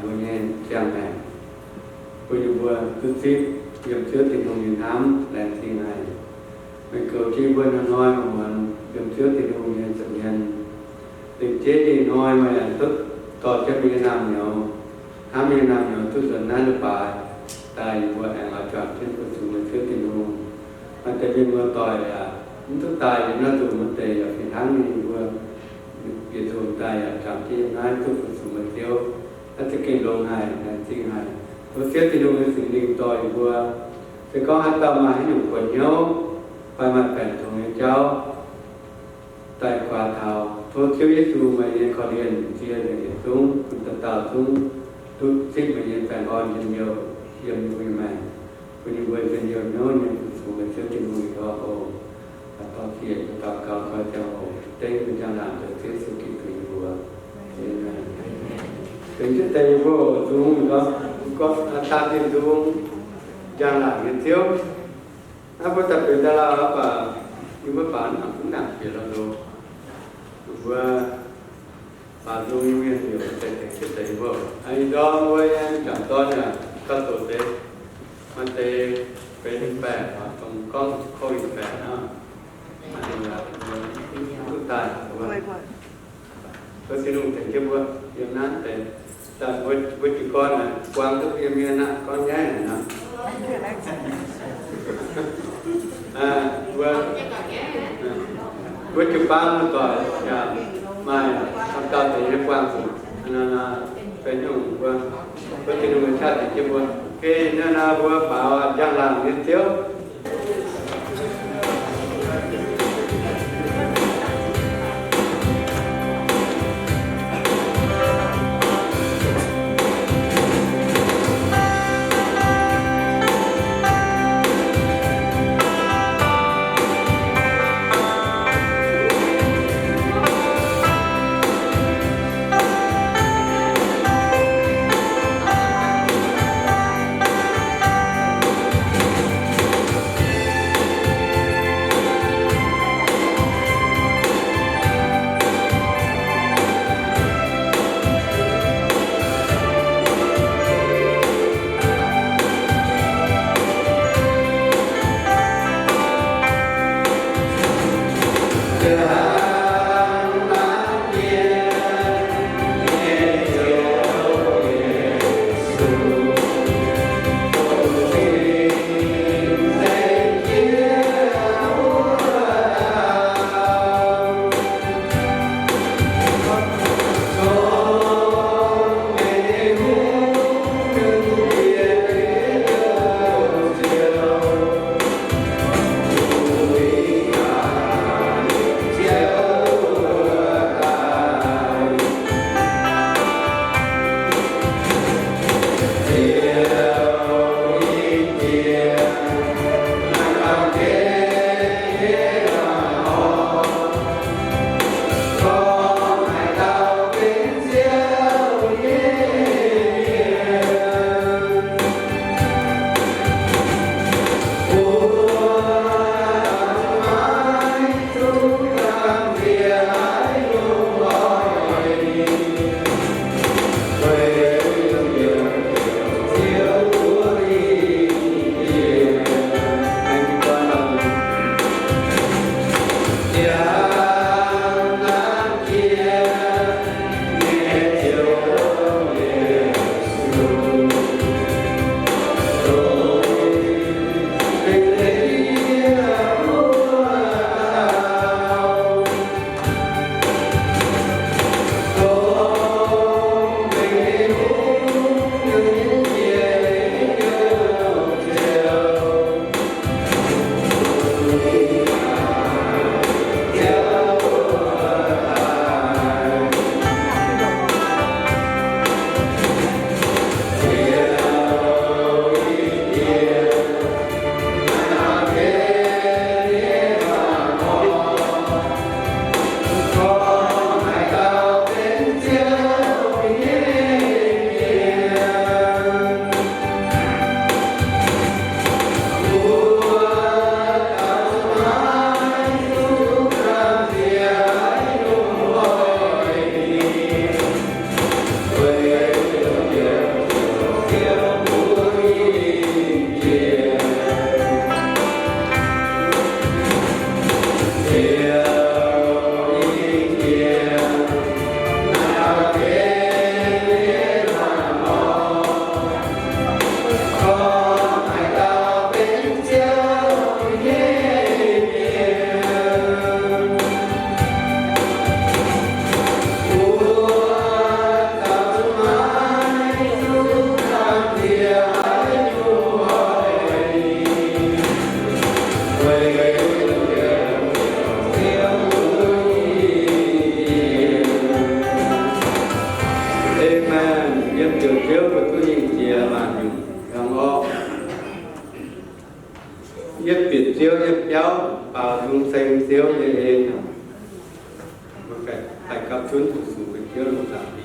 vô nhiên trang này vô như vừa cứ tiếp dầm chứa tình hồn nhìn ám lẹn thi này mình cầu chi vừa nó nói mà mình dầm chứa tình hồn nhìn sẵn nhân tình chế đi nói mà là tức tỏ cho mình làm nhỏ hám mình làm nhỏ tức dần nát được bài tại vừa anh ở chọn trên cuộc sống mình chứa tình hồn mà tại vì vừa tỏi là tức tài thì nó tụ một tề ở phía tháng này vừa việc tụ tài ở trong khi nói tôi cũng sử dụng tiêu nó sẽ kinh lông hài là sinh hài tôi xét thì đúng cái sự linh tội vừa sẽ có hai tâm mà hãy dùng quần nhau phải mặt bèn thùng với cháu tại quả thảo tôi thiếu Giêsu mà yên có liền chia để xuống chúng ta tạo xuống tôi thích mà yên phải on nhiều nhiều người mày với những người nhiều nói những sự mình sẽ tìm người đó ô tạo thiện tạo cao cao theo tên mình đang làm được thế sự kỳ tùy vừa tính chất tây vô xuống có ta tin xuống đang làm nghiên thiếu nó có tập về ta là và nhưng mà bạn cũng làm việc là đồ vừa và dùng nguyên liệu để tính chất tây vô anh đó với em chẳng to là các tổ tế mà tế về hình bè và còn có khôi hình bè đó anh là cứ tài tôi xin dùng thành chế vừa yêu nát để ta với chị con là quang thức yêu miên nát con gái này nè với chị ba mươi tuổi nhà mai tham gia thì nó quang gì nên là phải dùng với chị dùng người khác thì chế vừa cái nó là vừa bảo đang làm liên thiếu giáo vào dung sinh xíu về mà phải cấp chuyến thủ sử về kia lúc giảm đi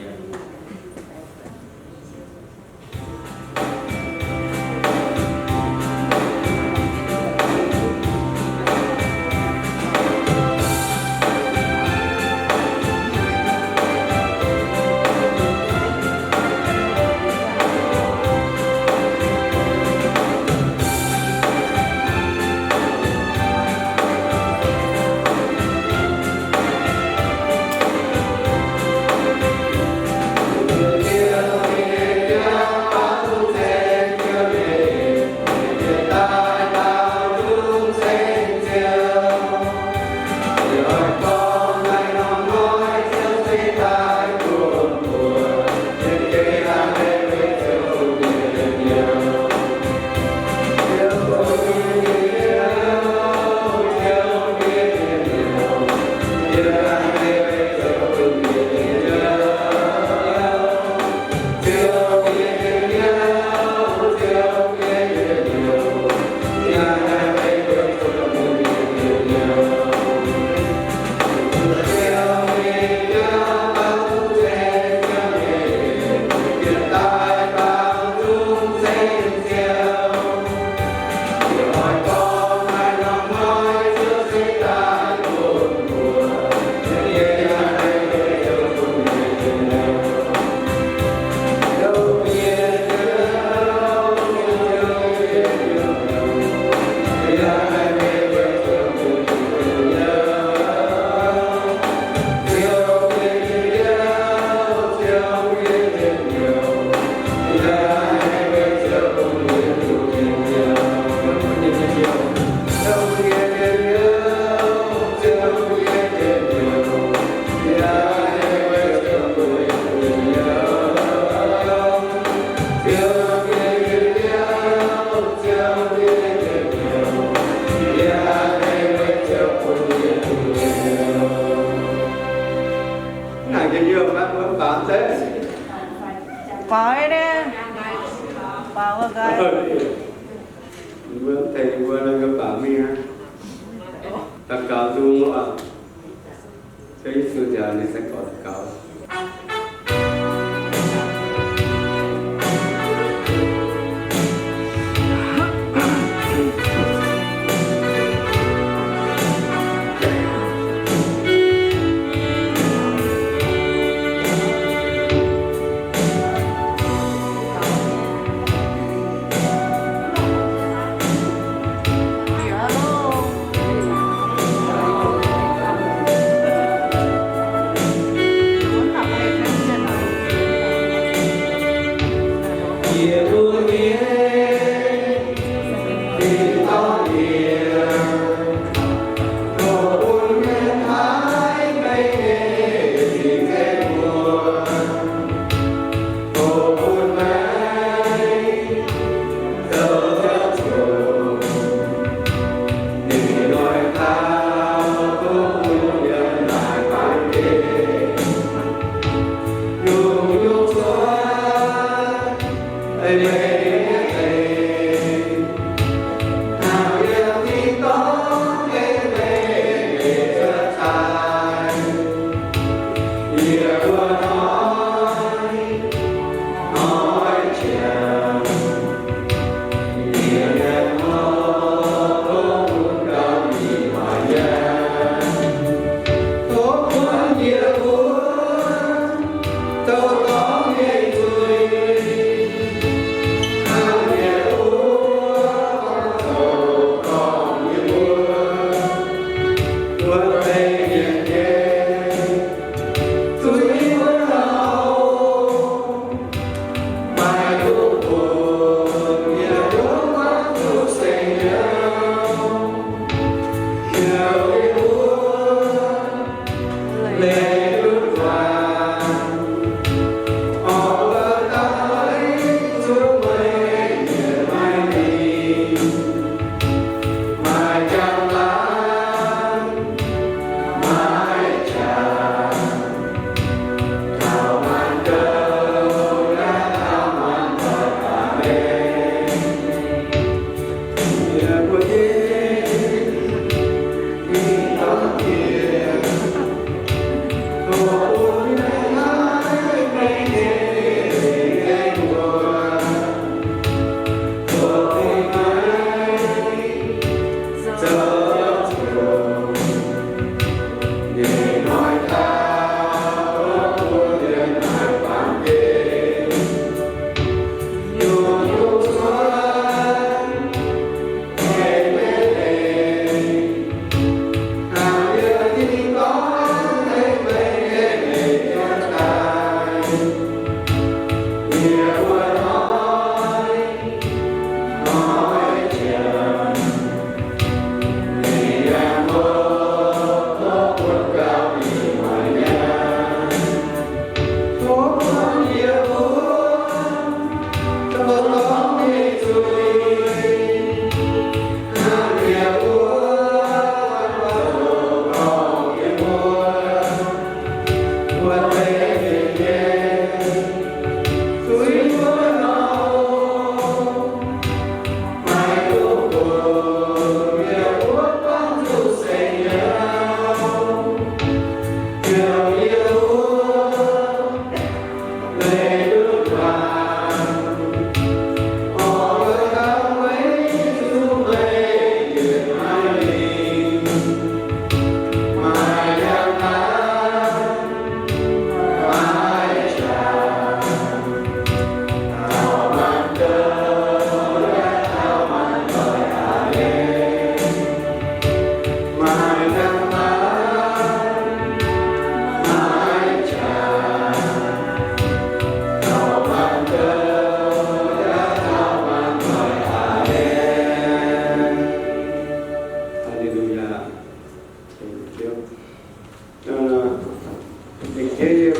Phải đấy. Bảo cái. Vừa thầy vừa là cái bảo mi ha. Tất cả tu mà cái sự giờ này sẽ có tất cả. Hãy subscribe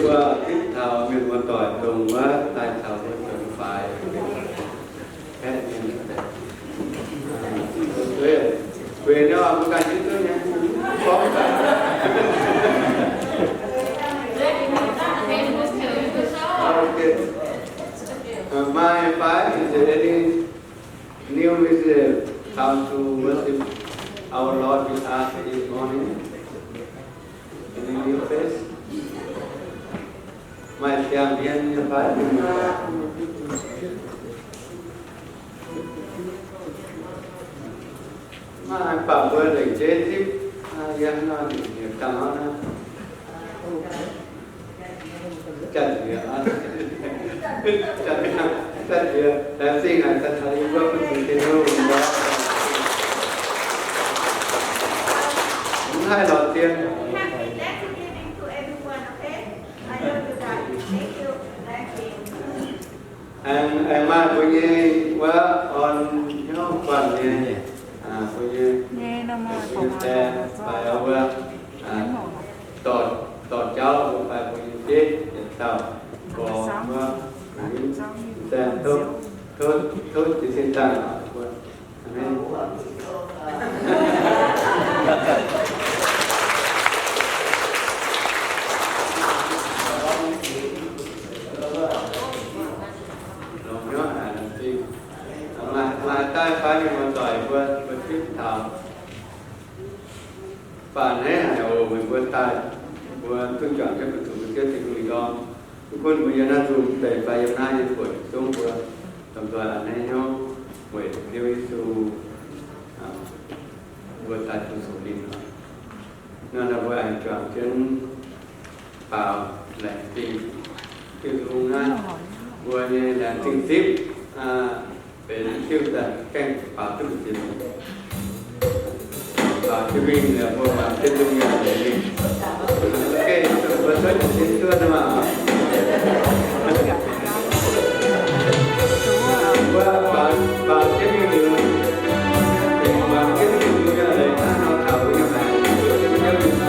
qua tiếp thảo miền quan tỏi đồng quá tại thảo thì cần phải cái này về nó không cần chứ tôi nha có okay. My part is very new is how to worship our Lord with us this morning in a new place. My champion is part my power like Jethip, young man, come on. Chặt địa làm gì ngài ta thấy có cái gì đâu đó cũng hai lọt tiền anh mà coi như quá on nhau quản như coi như xe phải over tọt cháu phải coi như chết tàu có xem thôi thì xin tặng amen lòng nhớ thì mà tai phá đi mà tỏi vừa tiếp thảo phản hết hải ồ mình vừa tai vừa tương chọn cái phần thủ cái tình người đóคนวิญญาณรูปแต่ไปยังหน้ายังปวดช่วงปวดทำตัวอันนี้เนาะเวทเดียวสู่วัวตายสู่สุรินทร์นั่นเราไปอ่านจากเช่นเปล่าแหล่งตีคือตรงนั้นวัวเนี่ยแหล่งติงซิปเป็นชื่อแต่แก้งเปล่าตึ้งจิ๋วเปล่าที่วิ่งเนี่ยพวกมันเป็นตรงนี้เลยโอเคตัวช่วยชิ้นตัวนั้นมาว่าบางที่มีเรื่องบางที่มีเรื่องอะไรถ้าเราทำอย่างไรจะไม่ได้รู้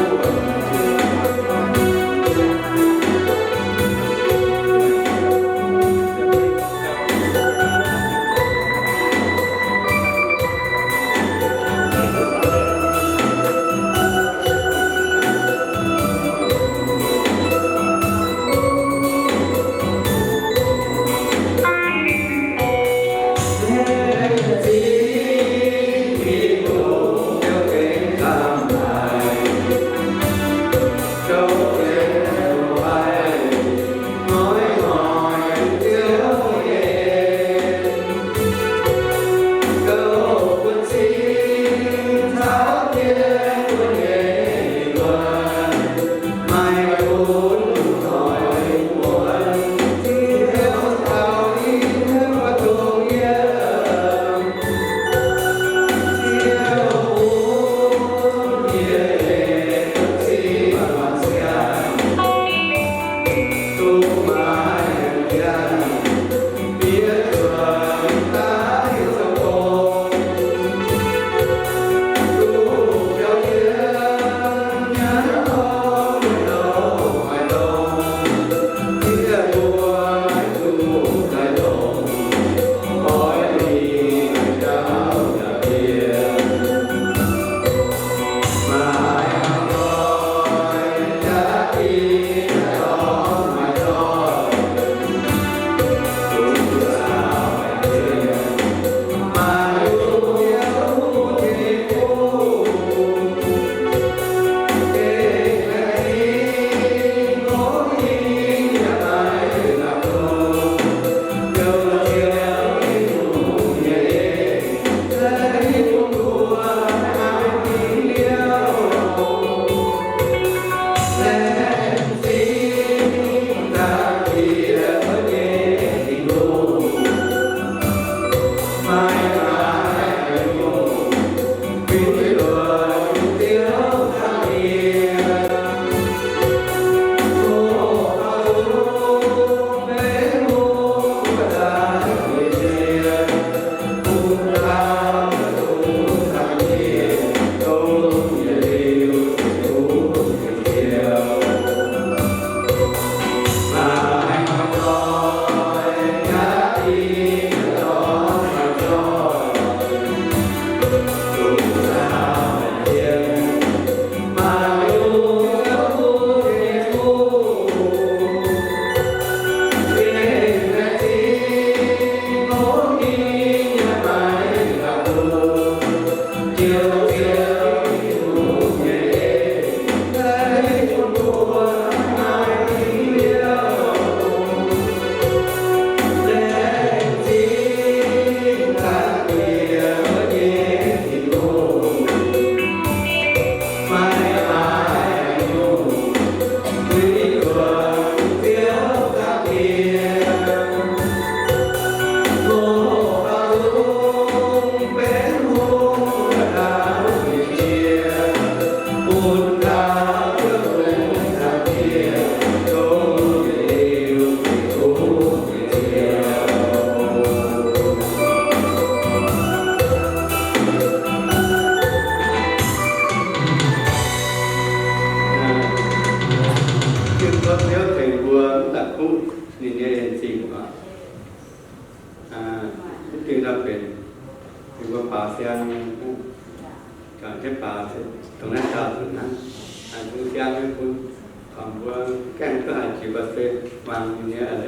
có thiếu thầy vua là cũng nhìn nhận gì màที่เราเป็นถือว่าป่าเสียงการใช้ป่าตรงนั้นตามนั้นผู้เสียงเป็นคนของว่าแก้งก็อาจจะว่าเป็นวางอย่างนี้อะไร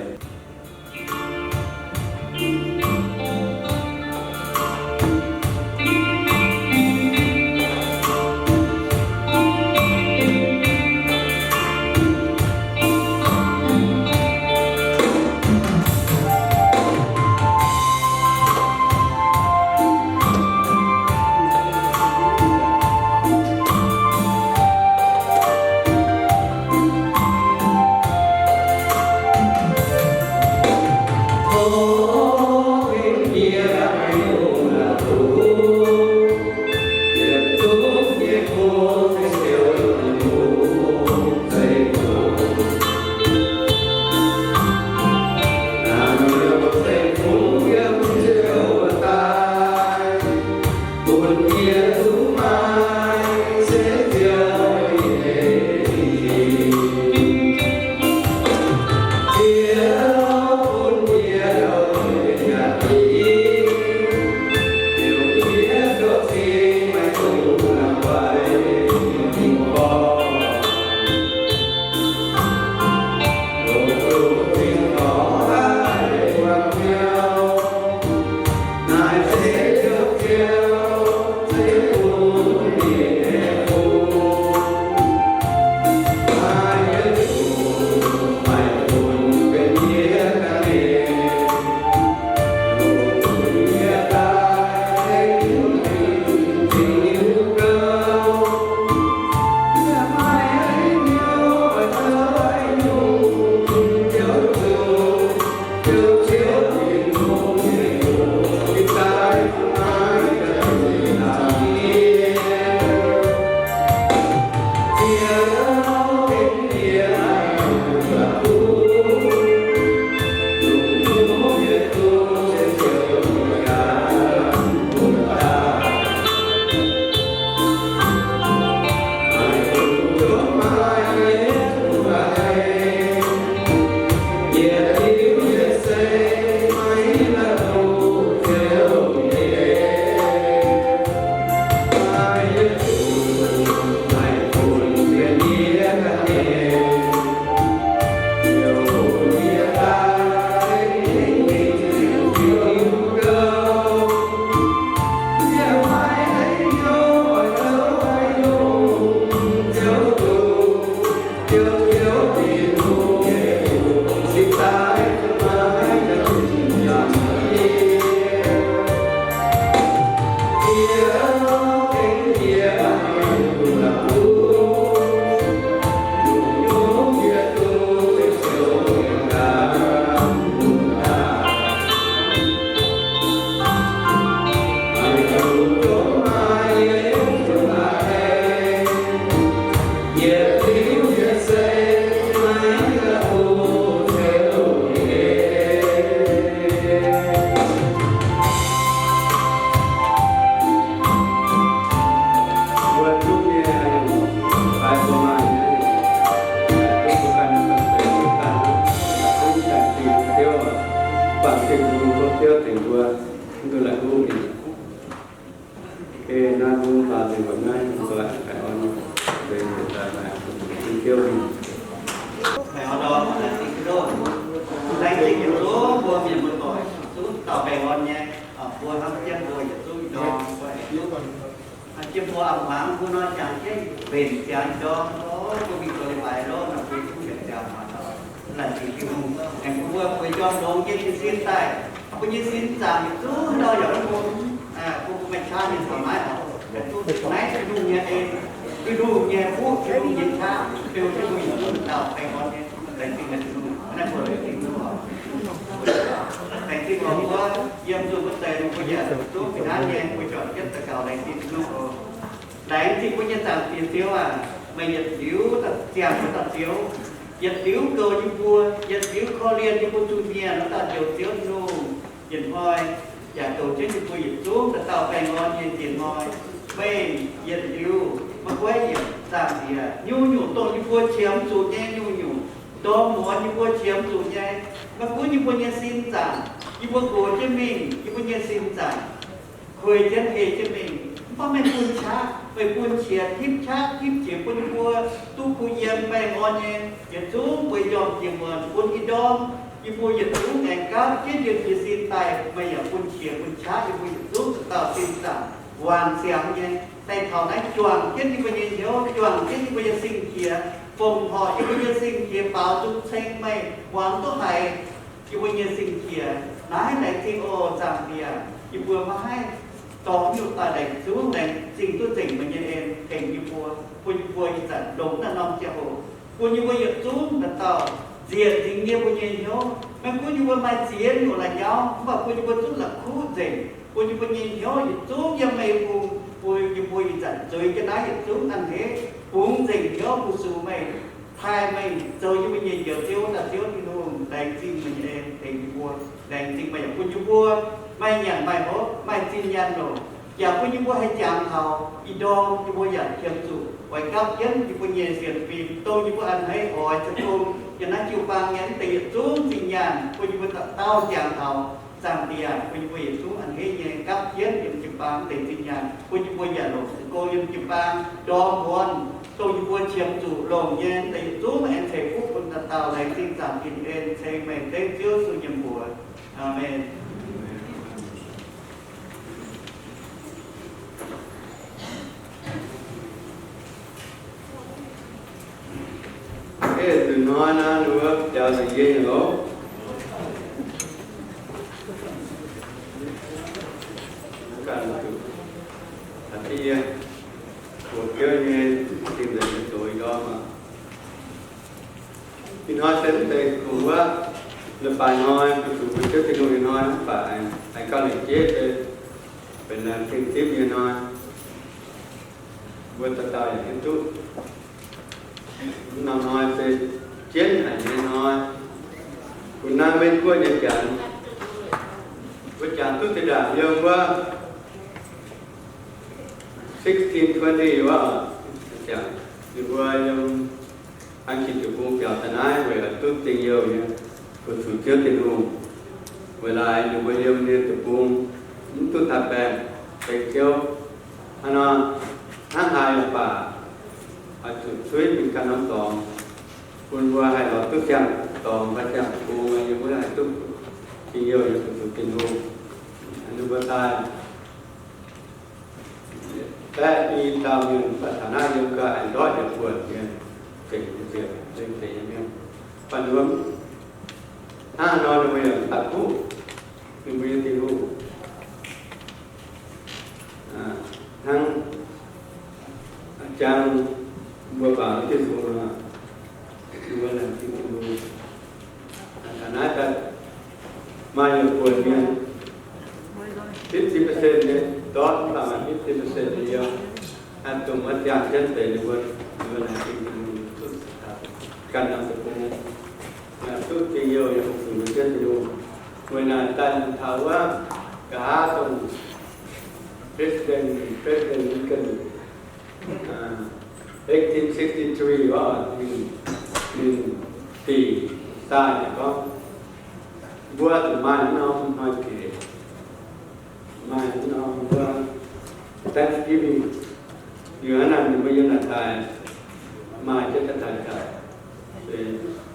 đó muốn như vua chiếm chủ nhé mà cũng như vua nhà xin rằng như vua cố cho mình như vua nhà xin rằng khơi chân hệ cho mìnhเพราะไม่พูดช้าไปพูดเฉียดทิพช้าทิพเฉียดพูดบัวตู้คุยเยี่ยมไปงอนเองอย่าจู้ไปยอมเกี่ยมเหมือนพูดอีดอมอีบัวอย่าจู้แข่งก้าวเจ็ดยืนยืนสินตายไม่อย่าพูดเฉียดพูดช้าอีบัวอย่าจู้สตาสินสั่งวานเสียงยังแต่เท่านั้นจวงเจ็ดที่บัวยืนเดียวจวงเจ็ดที่บัวยืนสิ่งเขียฟงห่อที่บัวยืนสิ่งเขียเปล่าจุดเช็งไม่หวังตัวไห้ที่บัวยืนสิ่งเขียน้าให้ไหนจริงโอจำเดียอีบัวมาให้ต่ออยู่ตาแดงซื้อแดงสิ่งตัวจริงมันยังเองเก่งอยู่บัวคุณบัวจะดงนั่นน้องเจ้าคุณอยู่บัวหยุดจู้นั่นต่อเจียจริงเนี่ยบัวยังโยมันคุณอยู่บัวมาเจียอยู่ละยาวว่าคุณอยู่บัวจู้ละคู่จริงคุณอยู่บัวยังโยหยุดจู้ยังไม่ปูคุณอยู่บัวจะเจอจะได้หยุดจู้นั่นเองปูจริงโยปูสูไม่ทายไม่เจออยู่บัวยังเดียวเที่ยวแต่เที่ยวที่นู่นแดงจริงมันเองเก่งอยู่บัวแดงจริงมาอย่างคุณอยู่บัวไม่อย่างไม่พบไม่จริงยันหนูอยากพูดยิ่งว่าให้จางเขาอีดองยิ่งว่าอยากเขียนสู่ไว้กับยันยิ่งว่าเย็นเสียนปีโตยิ่งว่าอันให้หอยจะตูมอย่างนั้นจิวบางยันตีจู้จริงยันพูดยิ่งว่าเต้าจางเขาจางเดียพูดยิ่งว่าอย่างจู้อันให้เย็นกับยันยิ่งจิวบางตีจริงยันพูดยิ่งว่าอย่าหลงโกยิ่งจิวบางดองวนโตยิ่งว่าเชียงสู่หลงเย็นตีจู้แอนเทฟุกคนเต้าแรงจริงจางกินเอ็นเชงแมงเต้เชื่อสู่ยิ่งบัวอาเมนtừ nói nó nữa chờ thời gian nữa cần thì cuộc chơi nghe tìm được những tuổi đó mà thì nói sẽ tới cùng quá là bài nói cái chủ trước thì người nói phải phải có lệnh chết phải làm thêm tiếp như nói vừa tập tài một chút nó nói về chiến hành như nói của nam bên của Nhật Bản của chàng tôi thì đã nhiều quá 1620 quá chàng thì qua trong anh chị chụp cùng chào thân ái về tôi tình yêu nhé của chủ trước thì luôn về lại thì bây giờ đi chụp cùng những tôi thật bèn để kêu anh hai là bà ởจุดช่วยเป็นการน้ำตองคุณว่าให้เราทุกอย่างตองพระเจ้าปูยังไม่ได้ทุกที่เยอะอย่างสุดเป็นรูอันนี้ว่าตายแต่มีตามยังปัฒนายังก็อันร้อยจะปวดเนี่ยเก่งเสียเก่งเสียอย่างนี้ปัจจุบันถ้านอนไปอย่างตัดผู้คือไม่ได้รู้ทั้งอาจารย์บัวบานที่สุราคือว่าอะไรที่สุราฐานะจะมาอยู่ปวดเนี่ย50% เนี่ยตอนประมาณ50%เดียวอันตรงมัดยางเช่นแต่ดูว่าอะไรที่สุดการนำสกุลทุกที่เยอะอย่างสุดเช่นดูเวลาตันท้าว่ากาตรงPresident Lincoln 1863 ว่า1 ปีใต้ก็บัวถึงมาน้องมาเกะมาน้องบัว Thanksgiving อยู่นั้นไม่ยังหน้าตายมาจะตายกัน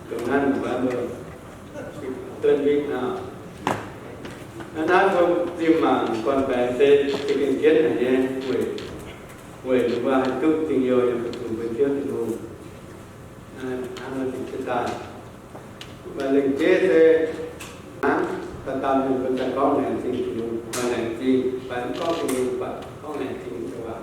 ตรงนั้นว่าเมื่อต้นวิกนะนั่นก็ที่มาก่อนไปเสร็จจะเป็นเกียรติเนี่ยเว้ยหรือว่าทุกสิ่งเดียวยังประชุมเป็นเที่ยวที่รู้ทำมาติดตามมาเล่นเจ๊เลยแต่ตามอยู่เป็นแต่ก้องแหล่งจริงอยู่มาแหล่งจริงไปก้องจริงปัดก้องแหล่งจริงจะว่า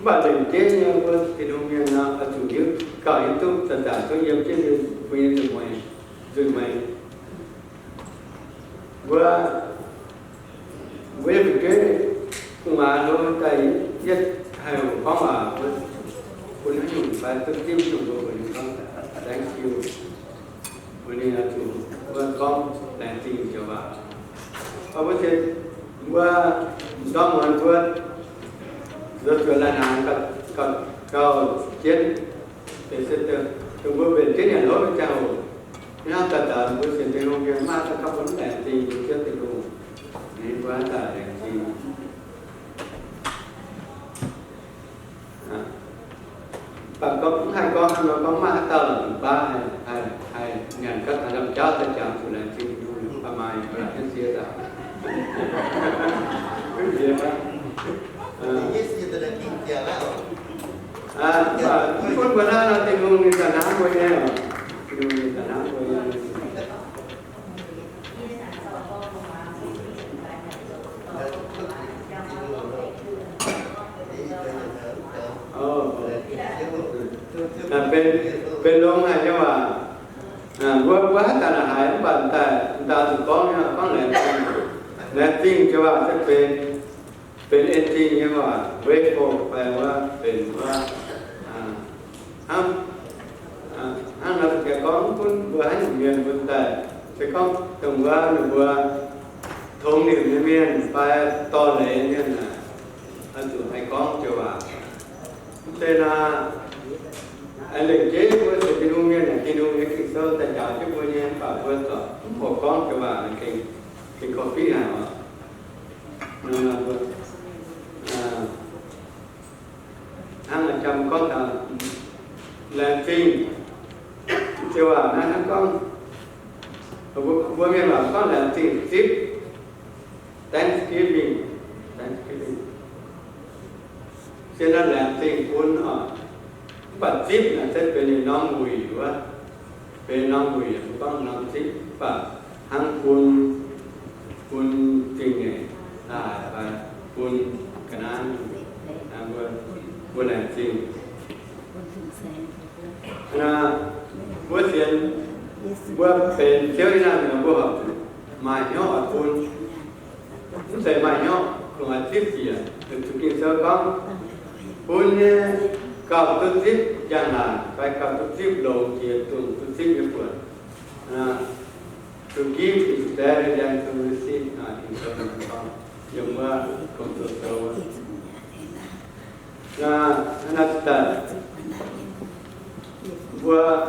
บ้านเล่นเจ๊เนี่ยว่าที่โรงเรียนนะอาจุยึดก่อนทุกแต่ต่างก็ยังเช่นเดียวกันจุดใหม่ว่าเวลาเกิดขึ้นมาโดยใจยึดให้ความว่าคุณให้อยู่ไปตึ้งจิ้มอยู่โดยคุณ thank you วันนี้เราถูกว่าก้องแรงจริงจะว่าเพราะว่าเช่นว่าต้องมันเพื่อนรถเวลานานก็เจ็ดเป็นเส้นเดิม chúng tôi về cái nhà lối với cháu nhau tờ tờ với sự tình huống kia mà các vấn đề gì chưa tình huống nên quá tờ để gì và có hai con nó có mà tờ là ba hai ngàn các thằng làm cháu ta chạm chủ là chịu luôn ba mai và là cái gì đó cái gì đó và con của nó là tình huống như cả nắng với nhau tình huống như cả nắng với nhau bên luôn này nhưng mà quá ta là hải bản ta thì có lẽ tin cho bạn sẽเป็นเอทีเนี่ยว่า grateful แปลว่าเป็นว่าห้ามเราจะก้องคุณเบื่อให้หนุ่มเมียนบุญแต่จะก้องตรงว่าหนุ่มเบื่อทงหนึ่งเมียนไปตอนไหนเนี่ยนะอันสุดให้ก้องจะว่าแต่นะอันเล็กเจ๊เมื่อจะกินนุ่มเมียนกินนุ่มเมียนกินโซ่แต่จ่ายที่บุญเนี่ยป่าเพื่อนต่อผมก้องจะว่ากินกาแฟหน่อยนั่นแหละtrong có là phim chưa à nó có vừa nghe bảo có là phim tiếp Thanksgiving cho nên là phim cuốn ở bản tiếp là sẽเป็นน้องบุยว่าเป็นน้องบุยต้องน้องtiếp và hàng cuốn phim này và cuốn cái nào buồn làm gì buổi tiền buổiเป็นเที่ยวที่นั่นเนี่ยบุหรี่มาเนาะคุณใส่มาเนาะคุณอาทิตย์เดียวถึงกินเช้าก้องคุณเนี่ยกับตุ๊กติ๊บอย่างนั้นไปกับตุ๊กติ๊บลงเกียร์ตุ๊กติ๊บญี่ปุ่นto give is better than to receive in certain form ยังว่าคนตัวโตAnata vừa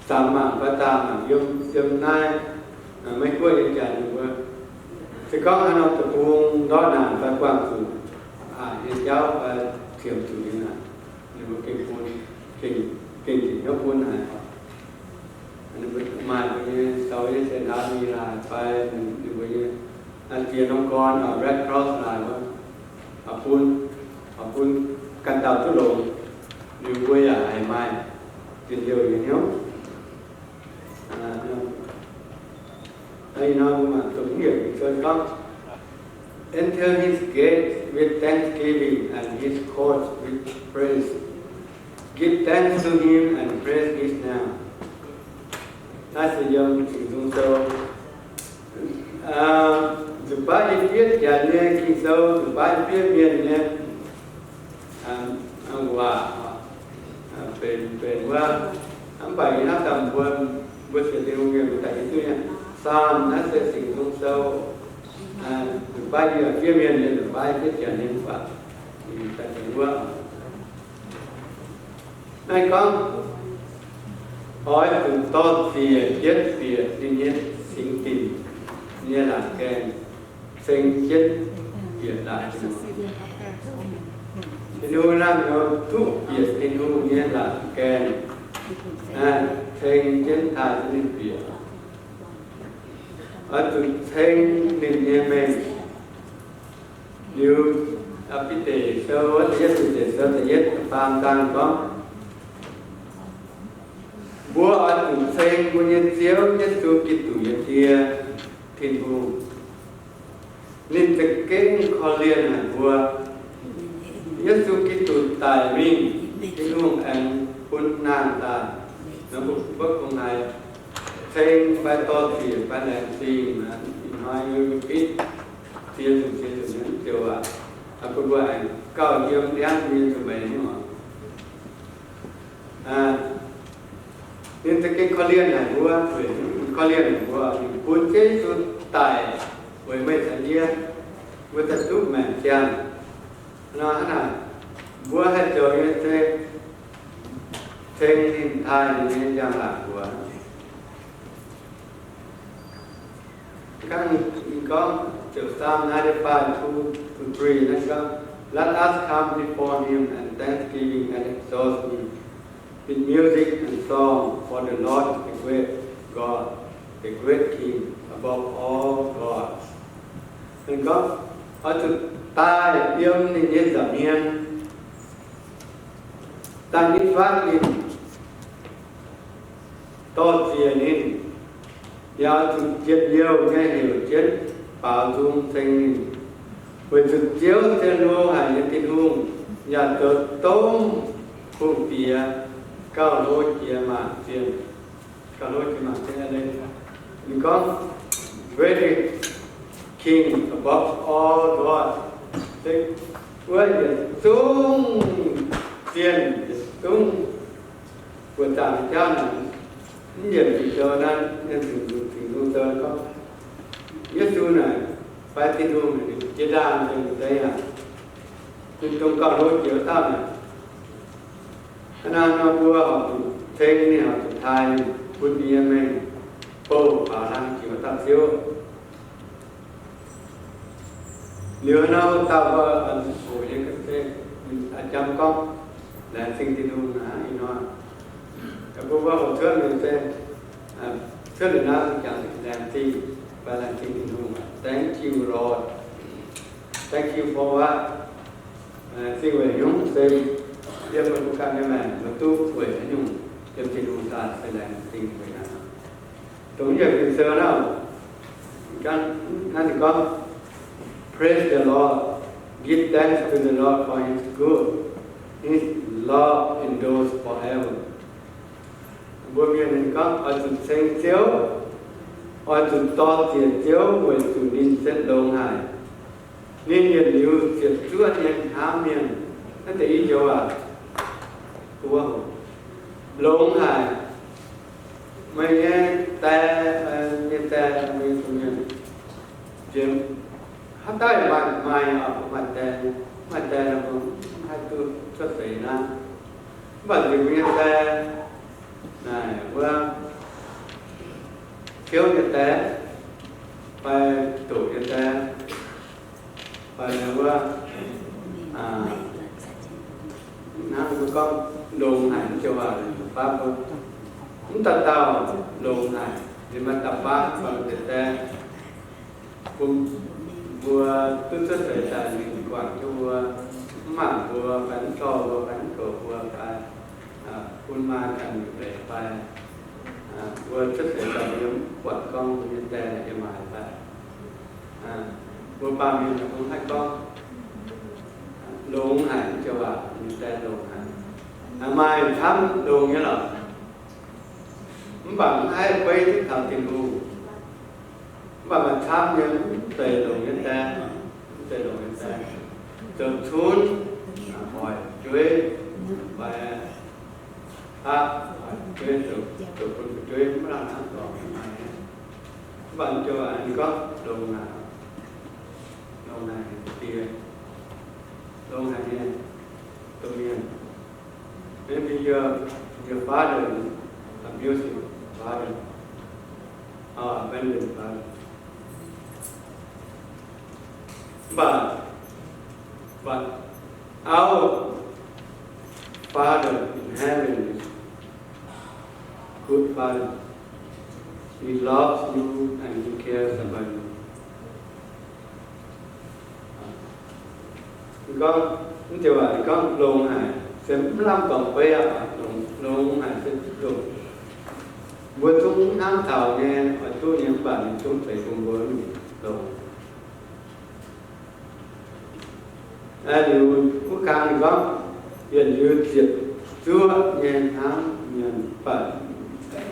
tạm và tạm dùng nay mấy cô đi trả vừa thì có anh học tập buông đó là phải quan phủ hiện giáo và thiểm chủ như này nhưng mà kinh phun kinh chỉ nó phun này mà sau đấy sẽ đã đi là phải như anh kia nó con ở Red Cross là phun căn tàu chút lộn điều quê ở Hải Mai tiền điều gì nhớ đây nó mà tổng nghiệp cho con enter his gate with thanksgiving and his court with praise give thanks to him and praise his name ta sử dụng dùng sâu từ ba đi viết trả lời kinh sâu từ ba đi viết miền nhéว่าเป็นว่าทั้งใบนักดำบนเสียงโรงเรียนแต่ที่ตัวเนี่ยสามนักเสียสิ่งทรงเศร้าถึงใบเดียวเกี่ยเมียนเนี่ยถึงใบเกี่ยเนียนว่าแต่ถึงว่าในกองhỏi từ to phía chết phía đi nhất sinh tình như là cái sinh chết hiện đại thì nó làm nó thuốc việt thì nó như là cái sinh chết thai sinh việt ở từ sinh nên như mình như apite sơ thì nhất phàm tăng có bố ở từ sinh của nhân chiếu nhất tu kịch tủ nhân chia thiên hùng nên thực kết khó liên là vua nhất tu kịch tủ tài minh thiên hùng anh quân nan tài nó cũng bất công này sinh phải to thì phải làm gì mà nói như ít thiên những chiều cô vợ anh cao nhiêu đen như tụi mình nên cái con liên này của con liên này của cuốn chế số tài với mấy thành viên với tất cả mẹ cha nó là vua hay trời như thế thêm hình thai nên giang lạc của các có chữ Psalm 95 to 3 nên có let us come before him and thanksgiving and exalt him with music and song for the Lord the great God, the great King above all gods. Nên có ở thực tai yêu nên nhiên giảm nhiên ta nít phát lên tốt chia nên giao thực chết yêu nghe hiểu chết bảo dung sinh với thực chiếu thiên đô hải nhân thiên hùng nhà tự tôm hùng tìa cao lôi chia mạng tiền cao lôi chia mạng tiền ở đây mình có great King above all gods thì với tung tiền tung của tàng cha này nhiều vị cho nên nên thỉnh tu tơ có Giêsu này phải tin luôn này chế đàn thì đây là trong cao lối chiếu ta này anh nó vua họ thế này họ thực thai quân đi mình bầu bảo năng chiếu ta xíu nếu nó ta vợ ẩn phổ như cái chăm con là sinh tin luôn là nó các cô vợ họ thương người ta thương người nào cũng chẳng làm gì và làm sinh tin luôn thank you Lord thank you for what xin về nhúng xem điệp mình cũng cảm ơn mà tu về nhúng điệp sinh luôn ta sẽ làm sinh về nào tổng như từ xưa nào căn thì có praise the Lord, give thanks to the Lord for His good. His love endures forever. Bữa miền có ở từ sinh chiếu, ở từ to tiền chiếu, với từ ninh xét đông hải. Nên nhiệt liu diệt chúa nhân hám miền, nó thấy ý chỗ à? Của lông hải, mấy nghe ta, mấy cũng như chiếm hát tay mai ở mặt đèn là cũng hai tư xuất xảy ra bởi vì nguyên tế này vừa thiếu nhân tế phải tổ nhân tế phải là vừa năng của con đồng hải cho vào pháp luôn cũng tập tàu đồng hải thì mà tập pháp bằng nhân tế cùng vừa tư chất thể tại những quảng cho vừa mảng vừa bánh trò vừa bánh cổ vừa phải phun ma cần để phải vừa chất thể tại những quảng con nhân tè để cho mãi phải vừa ba mình là cũng hai con lông hải cho vào nhân tè lông hải mai thăm đồ nghĩa là bằng hai quay thích thảo tiền hù và mình tham những tề đồ nhân ta từ thun hỏi chuối và chuối từ con chuối mới làm ăn còn bạn cho anh có đồ này kia đồ này tôi miền nên bây giờ your father abusive father abandoned father but our Father in heaven is good Father. He loves you and He cares about you. Con như vậy con lông hải sẽ làm tổng quay ạ lông hải sẽ tiếp tục vừa chúng tham thảo nghe và chú những bạn chúng phải cùng với mình lông điều quốc càng có hiện như diệt chúa nhiên thám nhân phật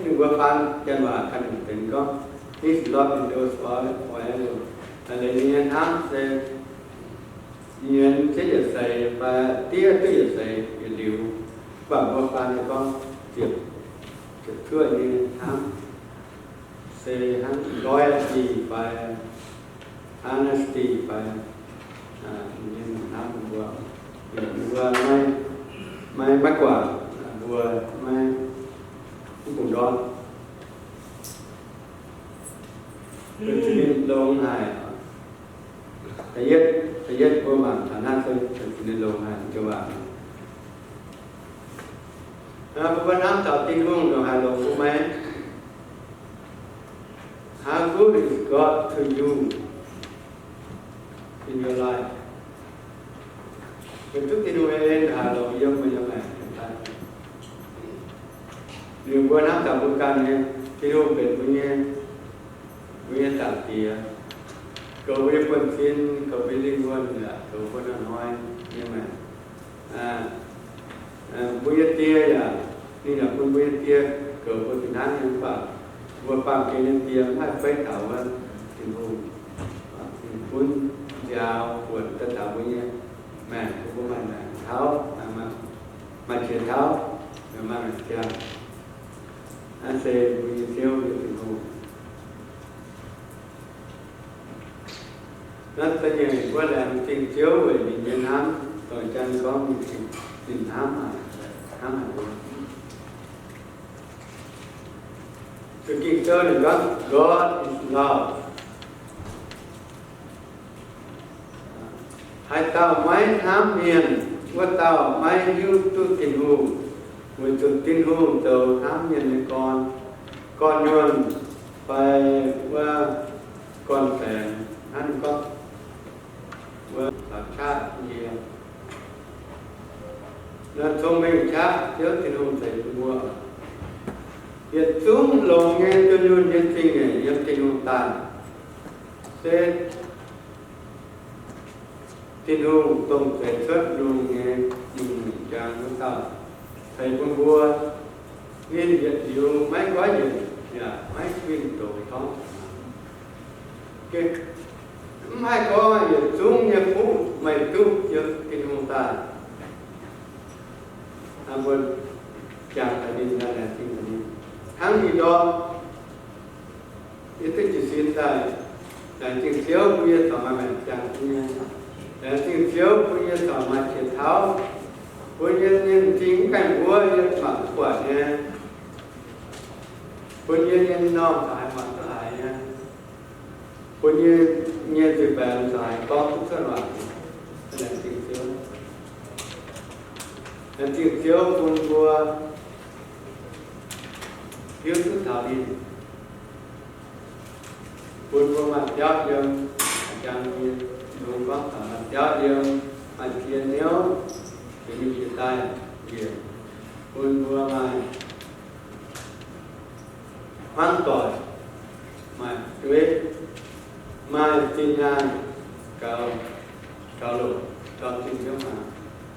nhưng qua phan chân và căn tính có His love endures forever để nhiên thám sẽ nhiên thế giờ xây và tia thế giờ xây hiện liệu bằng qua phan có diệt chúa nhiên thám sẽ hắn loyalty và honesty và nhưng năm vừa mai mắc quả vừa mai vùng đó rồi thì lông hài thầy giết của bạn thằng nam tôi thì lông hài cho bạn cô vẫn nắm tạo tin hương rồi hài lông của mấy how good is God to you in your life mình trước tin hương lên hài lông giống như vậy đừng quên nắm tạo của căn nha tin hương về của nha nguyên tạo thì cầu với quân xin cầu với linh quân là cầu quân nói nhưng mà bây tia là như là quân bây tia cầu quân thì nát nhân pháp vừa phạm cái nhân tia phải phải thảo hơn thì hùng quân giàu quần tất thảo với nhau mà cũng mà tháo mà chuyển tháo mà chào anh sẽ vui siêu được thì hùng nó tất nhiên có làm trình chiếu về mình nhân hám rồi chân có một tình hám hả sự kinh tơ là God is love hai tao máy hám miền của tao máy yêu tu tình hùng một tu tình hùng tao hám miền con nhuận phải qua con phải ăn con và cha nhiều là thông minh cha nhớ thì không thể mua hiện chúng lồng nghe cho luôn nhân sinh này nhân sinh hùng tàn sẽ tin hùng tổng thể xuất luôn nghe dùng trang của ta thầy con vua nghiên nhận điều mấy quá nhiều và mấy viên đổi thống cái mai có giờ xuống nhà phú mày tu cho cái hùng ta bên chàng phải đi ra là thiên thần tháng gì đó ít chỉ xin ta là chừng xíu bây giờ mà mình chàng cũng là chừng xíu bây giờ mà triển tháo bây giờ nhân chính cảnh vua nhân phẳng quả nha bây giờ nhân non phải phẳng lại nha bây giờ nghe từ bạn giải có cũng rất là chừng xíu là chừng xíu con vua hiếu thức thảo đi con vua mặt giáo dương chẳng như đúng có thảo mặt giáo dương mặt kia nếu thì mình hiện tại hiểu con vua mà hoàn tội mà tuế mà tin nhang cao lộ cao tin thiếu mà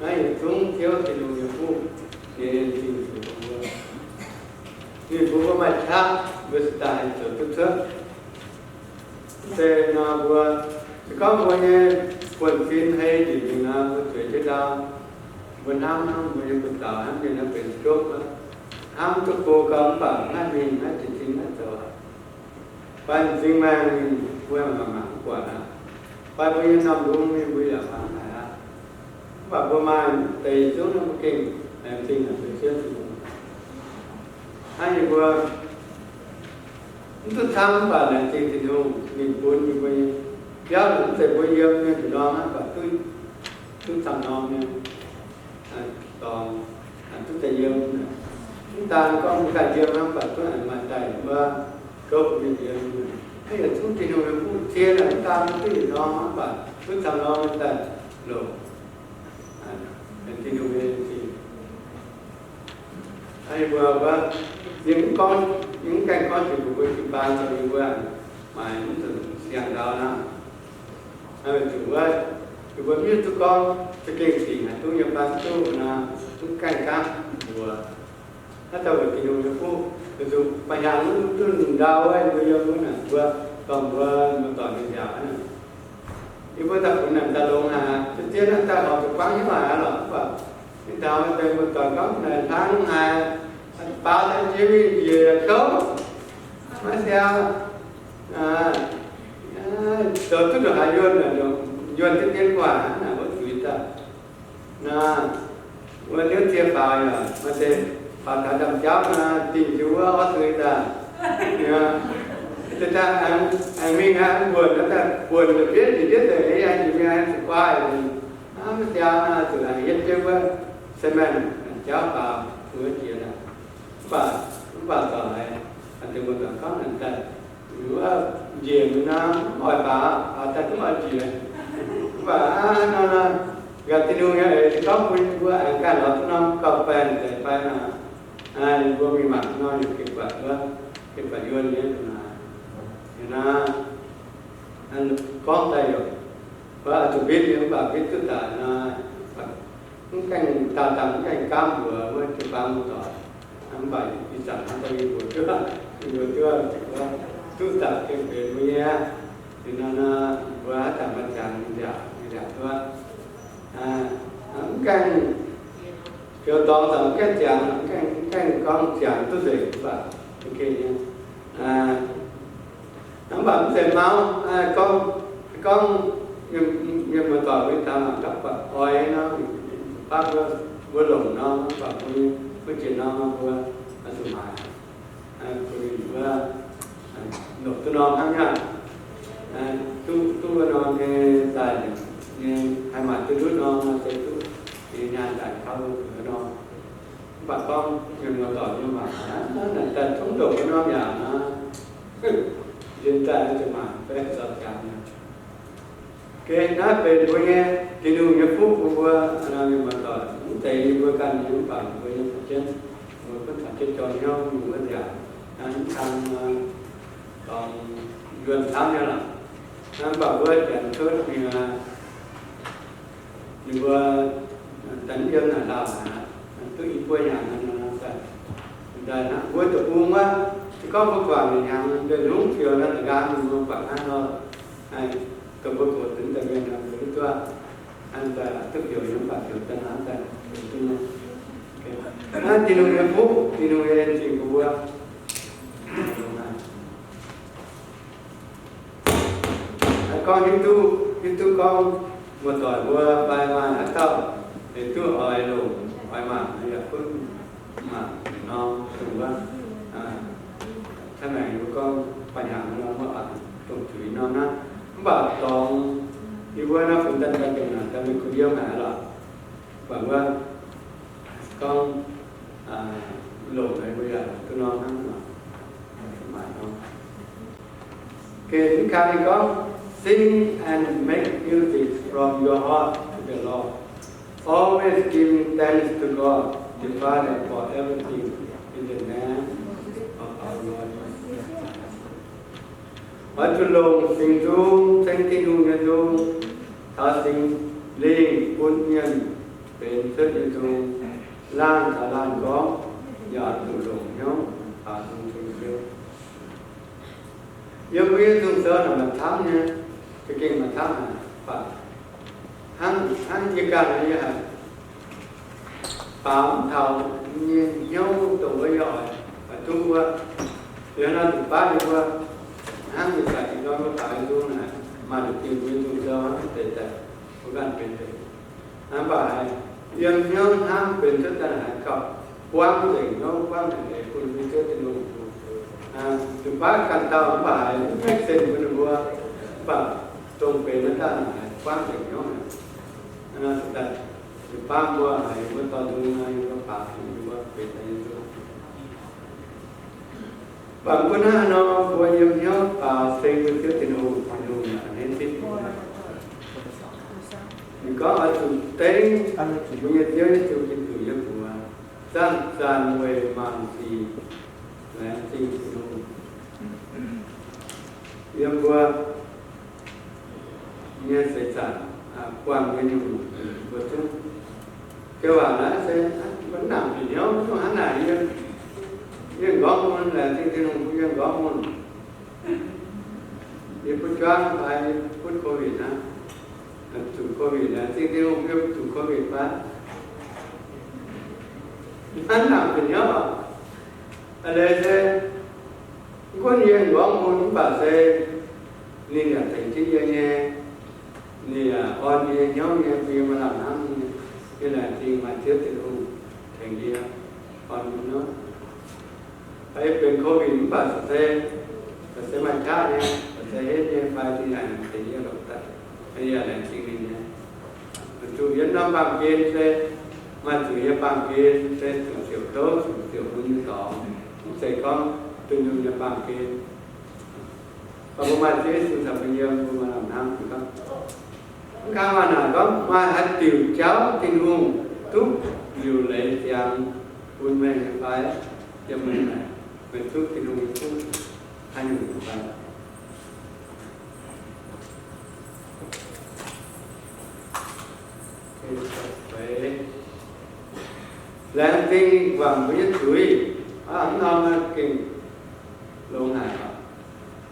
ngay chúng thiếu thì đủ nhiều phút nên tin của con vua thì vua có mặt khác với tại chỗ thực xuất thế nào vua thì có vua nghe quần tin hay thì mình có thể chế đau vua nam mình cũng tạo hắn thì nó phải chốt ham cho cô con bảo ngay mình ngay chính là rồi và chính mà mình quên mà quả là và bây giờ nằm đúng mình bây giờ phán lại và bữa mai tây xuống nó kinh em tin là phải chết hai người vừa tôi tham và là chuyện thì đâu mình muốn như vậy giáo cũng phải bây giờ nên từ đó và tôi thầm non nên còn tôi thấy dương chúng ta có một cái dương lắm và tôi là mặt trời và câu chuyện dương hay là chúng thì đâu cũng chia là chúng ta cái gì đó và tôi thầm non nên là lộ thì đâu về thì hay vừa và những cái con thì của chị ba cho đi qua mà những sự xem đó là hay chủ ơi thì vừa biết tụi con cái kinh gì là tôi nhập bán tôi là tôi cài cam vừa nó tao được cái dùng phú từ dùng bài giảng nó đau ấy bây giờ muốn là vừa còn vừa một toàn cái giảng này thì vừa tập cũng làm ta luôn thực tế là ta học được quán như mà rồi và chúng ta mới một toàn có này tháng hai bao tháng chỉ về khấu mới theo rồi tức là hai duyên là duyên cái kết quả là bất kỳ ta na nếu thiệp vào rồi mà thế Phật đã đâm cháu tìm chú ở người ta ta anh mình anh buồn đó ta buồn được biết thì biết rồi anh thì anh sẽ qua rồi nó cha từ là hết chứ với xem anh cháu vào người chuyện là bà tỏ này anh từ một lần có lần ta nếu về mình nó hỏi bà ta cũng hỏi chuyện và nó gặp tin đồn này thì có vui anh cả nó nó có bền để phải là vừa bị mặc nó được cái quả duyên nhé là anh có tay rồi và tôi biết những bà biết tất cả là canh ta tặng canh cam vừa với cái ba mươi tuổi anh bảy đi chẳng anh bay vừa chưa tu tập cái về với nha thì nó vừa tặng bánh tràng như vậy thôi anh canh kiểu to tầm cái chàng canh con chàng tôi dậy và ok nha nó bảo thầy máu con nhưng mà tỏ với ta mà các bạn oi nó bác vừa lồng nó bảo với chuyện nó vừa sử mãi vừa nộp tôi non khác nhau tôi vừa non nghe tài nghe hai mặt tôi đút non sẽ tôi thì nhà tài không nó bà con nhưng mà tỏ nhưng mà nó là tận thống độ của nó nhà nó hiện tại cho mà phải sợ cảm cái nó về với nghe thì đường nhập phúc của anh mà tỏ tại vừa cần những bạn với những chân vừa có thể cho nhau những vấn đề anh tham còn gần tham nhau là anh bảo với chuyện thứ thì là vừa tấn dân là đào tôi đi quê nhà nó đây nó với tụi uống á có một quả mình hàng đến lúc chiều nó là gan mình mua quả ăn thôi này cầm một cổ tính tại bên là đúng chưa ăn ta thức nhiều những quả chiều tân ăn ta nó thì nó nghe phúc thì nó nghe thì của con những tu con một tuổi vừa bài mà ăn tao để tu hỏi luôn hỏi mà bây giờ cũng mà nó đúng không thế này con phải hàng nó mà tụng chửi nó bảo toàn đi qua nó phụ thân cái chuyện là ta mình cũng yêu hả rồi bảo qua con lộ này bây giờ tôi nói mà không cái thứ hai có sing and make music from your heart to the Lord, always giving thanks to God the Father for everything in the name of our Lord. Ở chỗ lồng sinh dung thanh tinh dung nhân dung thả sinh linh quân nhân bên thất nhân dung lan thả lan có giả tụ lồng nhau thả dung dung siêu yêu quý dung sơ là mình thám nha cái kinh mà thám là phải hắn như cả là như hả bám thầu nhìn nhau tụ với giỏi và tu qua thì nó tụ ba đi qua hắn như vậy nó có phải luôn này mà được tìm nguyên dung sơ hắn tệ tệ có gần bên tệ hắn bảo yêu nhau hắn bên rất là cọc quang để nó quang để cùng với cái tình huống từ ba căn tàu hắn bảo cách sinh của nó qua bảo trong cái nó ta quang để nó này thật từ ba qua này mới to đúng ngay nó bảo thì qua về đây rồi bằng quân nó của nhiều nhau và xây với cái tình huống là nên tiếp mình có ở thực tế bây giờ giới thiệu cái từ dân của gian về màn thì là tình huống dân qua nghe sẽ sản quan với những của chúng kêu bảo là sẽ vẫn làm gì nhau không hắn này nhưng gõ môn là thiên hùng của dân gõ môn thì phút choáng phải phút Covid á chủ Covid là thiên hùng kêu chủ Covid phải hắn làm gì nhau ở đây sẽ có nhiều gõ môn bảo sẽ nên là thành trí dân nghe nên là on nhau nghe vì mà làm hắn như là thì mà thiếu thiên hùng thành gì còn nó thấyเป็นโควิดบาดเจ็บแต่เสมันค่าเนี่ยแต่เฮ็ดเนี่ยไปที่ไหนแต่เนี่ยหลบแต่ไอ้อะไรจริงเนี่ยมันจูยันน้ำบางเกณฑ์เสมาจูยันบางเกณฑ์เสถึงเสียวโต๊ะถึงเสียวรุ่นสองเสก็ตึงอยู่ยันบางเกณฑ์พอประมาณเจ็ดสิบปียังประมาณนั้นถูกต้องข้าวหน้าก็มาหัดติวเจ้าติงหุ่งทุกอยู่เลยอย่างคุณแม่ไปจะไม่ไหนเป็นทุกติงหุ่งทุกให้หนึ่งไปแล้วที่หวังวิญญาณน้องเก่งลงหายครับ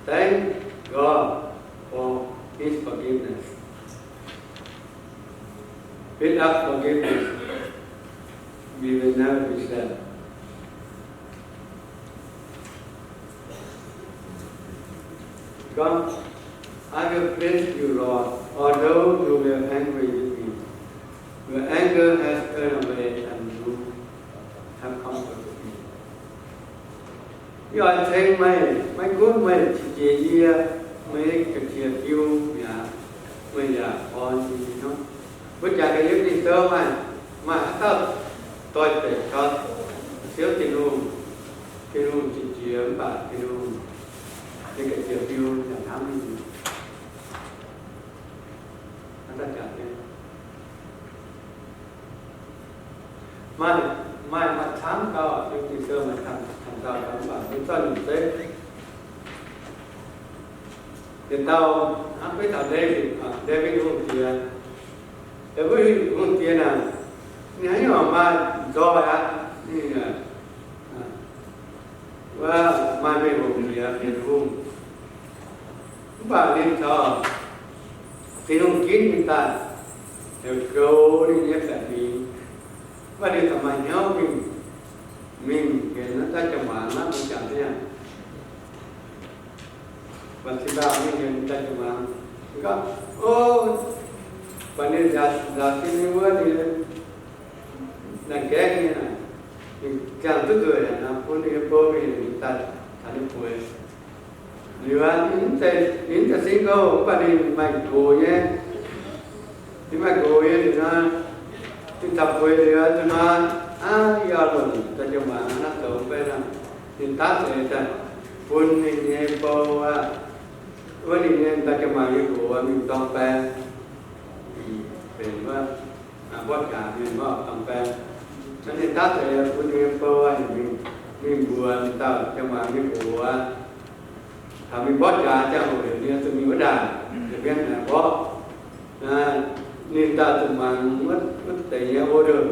Thank God for His forgiveness. Without forgiveness, we will never be saved. God, I will praise you, Lord, although you were angry with me. Your anger has turned away and you have comforted me. You are saying my good, my dear, my dear you, my on, you know. Bây giờ cái yếu đi sơ mà tao tôi để cho thiếu tiền luôn chỉ chiếm và tiền luôn cái tiền tiêu là tham gì nó tất cả thế mà tham cao yếu đi sơ mà tham cao tham bảo chúng ta đừng thế thì tao ăn với tao đây với luôn tiềnแต่ว่าคนเตียน่ะนี่ให้ออกมาจอละนี่ว่ามาไม่หมดเดียวเป็นรุ่งบ้านเลี้ยงชอที่ต้องกินมันตายเดี๋ยวโกนี่เนี่ยแบบนี้ว่าเดี๋ยวทำไมเนาะmìnhเห็นแล้วถ้าจะมานะมันจับเนี่ยวันที่บ้านนี่เห็นถ้าจะมาก็โอ้วันนี้जाती नहीं हुआ नहीं ना क्या किया ना क्या तो जो है ना पुण्य के पो भी नहीं ताने पुए लिवान इन सिंह को पनी mai goye thì mai goye thì nó thì tập goye thì nó giờ rồi ta cho mà nó tổ về là thì ta sẽ ta punya ni poวันนี้ta cho mà cái của mình toàn peเป็นว่าบทการเป็นว่าทำแปลงฉันเห็นท่าแต่คุณเรียนเปิดมีบัวตาจะมามีบัวทำมีบทการจะเอาเดี๋ยวนี้จะมีวัดด่านจะเป็นนะเพราะนินตาตุมันวัดแต่ยังโอเดอร์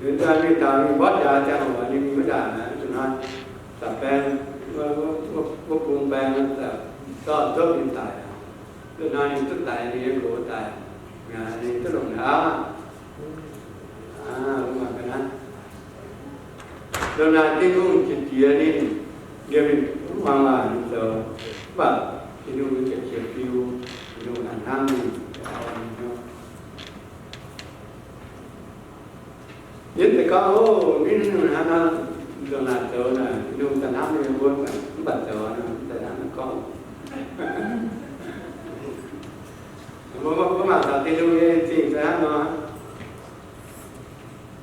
นินตามีบทการจะเอาอันนี้มีวัดด่านนะฉะนั้นแต่แปลงว่าปรุงแปลงแต่ก็ชอบนินตายก็นอนทุกตายนี่ยังโกรธตายนี่tức là đúng rồi cái đó rồi là cái cũng chỉ chia đi giờ mình cũng mang lại giờ và cái nó chỉ chia phiêu nó là năng nhất thì có cái nó là rồi là chỗ là nó là năng thì buồn mà cũng bật chỗ nó có mà là cái lưu ý gì ra nó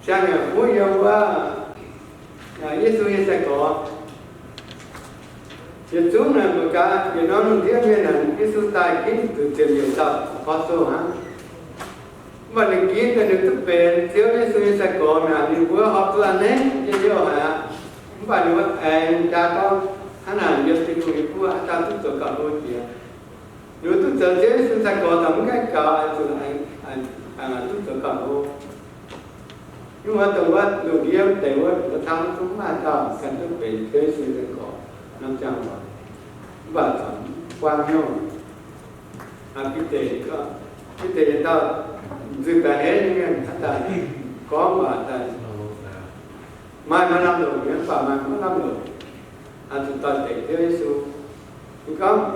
sang nhà phú yêu quá Giêsu sẽ có Giêsu là một cái vì nó nổi tiếng như là Giêsu tài kín từ tiền nhiều tập apostle hả mà định kín là được thực về thiếu Giêsu sẽ có mà đi bữa họp tôi ăn hết chứ nhiều hả không phải là anh cha con hắn là nhiều tình người của ta tất cả cả đôi kia nếu tôi chờ chế sinh ra có tấm cái cờ thì anh tất cả đôi nhưng mà tôiว่าดูเดียวแต่ว่าเราทำทุกมาต่อกันต้องเป็นเคยซื้อกันก่อนน้ำจังหวะบาดสอนความโยมพิเตก็พิเตต่อซื้อแต่เห็นยังไงแต่có mà tại mai mà làm được những phạm mà không làm được chúng ta để theo Giêsu thì có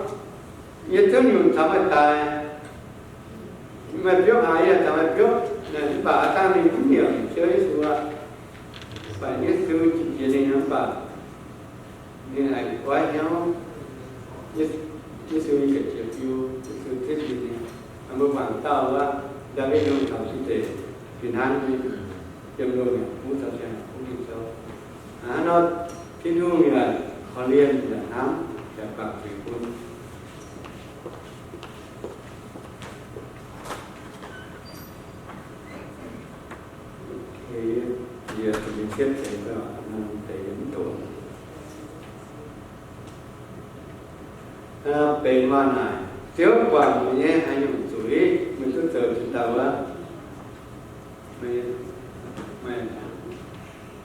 như thế nhiều thằng mà tài mà biết ai là thằng mà biết là bà ta mình cũng nhiều chơi Giêsu à Bài nhất sư chỉ định nó bảo như này quá nhau nhất sư như cái chiều yêu nhất sư thiết gì này mà bằng tao là ra cái đường thảo chi tế Việt Nam đi tiêm luôn này muốn thật là không đi sâu nó cái đường là họ liên là nắm là bạc thủy quân cái giờ thì mình thiết thể cho thể ấn tượng bên mà này thiếu quản mình nhé hay dùng chuối mình cứ chờ chúng ta quá mình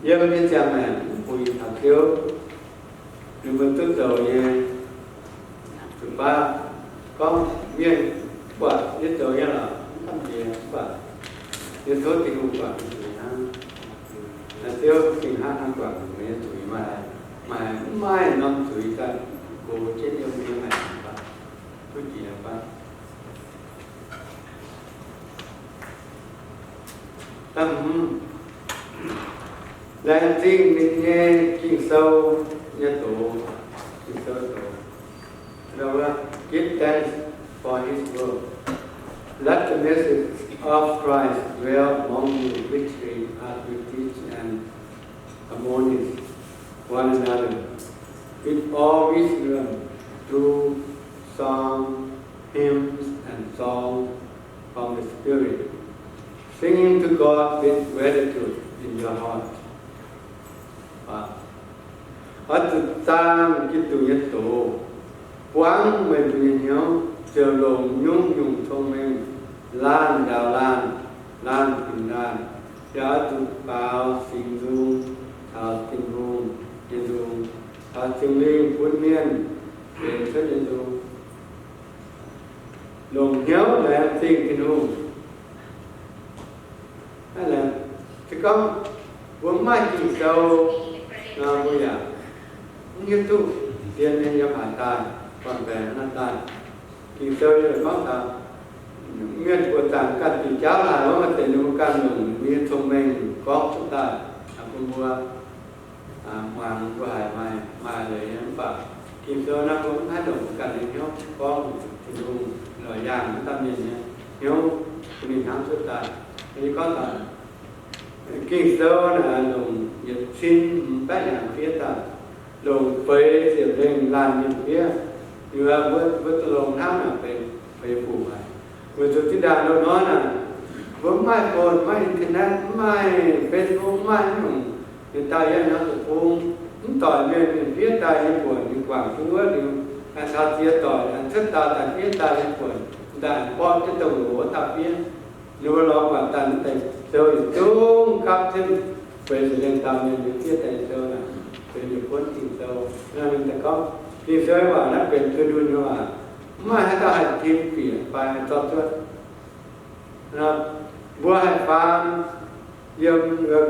giờ mình xem này bùi thằng thiếu nhưng mình cứ chờ nhé thứ ba có viên quả biết chờ nhé là không gì quả biết thôi thì không quả là thiếu thì hát ăn quả mình chuối mà mai năm chuối ta cô chết yêu như này cái gì là ba tâm đang tin mình nghe kinh sâu nhân tổ kinh sâu tổ đâu là give thanks for His word. Let the message of Christ dwell among you richly as we teach and harmonize one another with all wisdom through song, hymns, and songs from the Spirit, singing to God with gratitude in your heart. Ở thực tam cái tụ nhất tổ, quán mình tụ nhau, chờ lồng nhung dùng thông minh, lan đào lan tình đàn, đã tụ bao sinh dung, thảo tình hùng, nhân dung, thảo tình linh quân miên, đến thất nhân dung. Lồng hiếu là em tình tình hùng. Hay là thì có vốn mai chỉ sâu là bây giờ như tu tiền nên nhập hải tài còn về nó tài thì sâu là có là nguyên của tàng căn thì cháu là nó mà thể nó căn dùng như thông minh có chúng ta cũng mua hoàng của hải mà để em bảo kim sâu nó cũng thay đổi cả đến nhau có thì dùng lời giảng chúng ta nhìn nhé nếu mình khám xuất tài thì có là kinh sâu là dùng nhiệt xin bác giảng phía ta lồng phế diệp linh làm những phía như là với lồng tháp là phải phủ này vừa rồiที่ด่าเราnói là với mai phone mai internet mai Facebook mai hiện tại nó được phun những tỏi lên phía tai những quần những quảng chúa những sao chia tỏi rất ta tại phía tai những quần tại bom cái tàu lúa tập phía nếu lo quả tàn tại rồi chung khắp trên về lên tàu những phía tại sâu là về những cuốn tìm sâu nên mình ta có tìm sâu vào nóเป็นคือดูเนาะมาให้ตาให้ทีมเปลี่ยนไปตอนต้นนะบัวให้ฟางเยี่ยม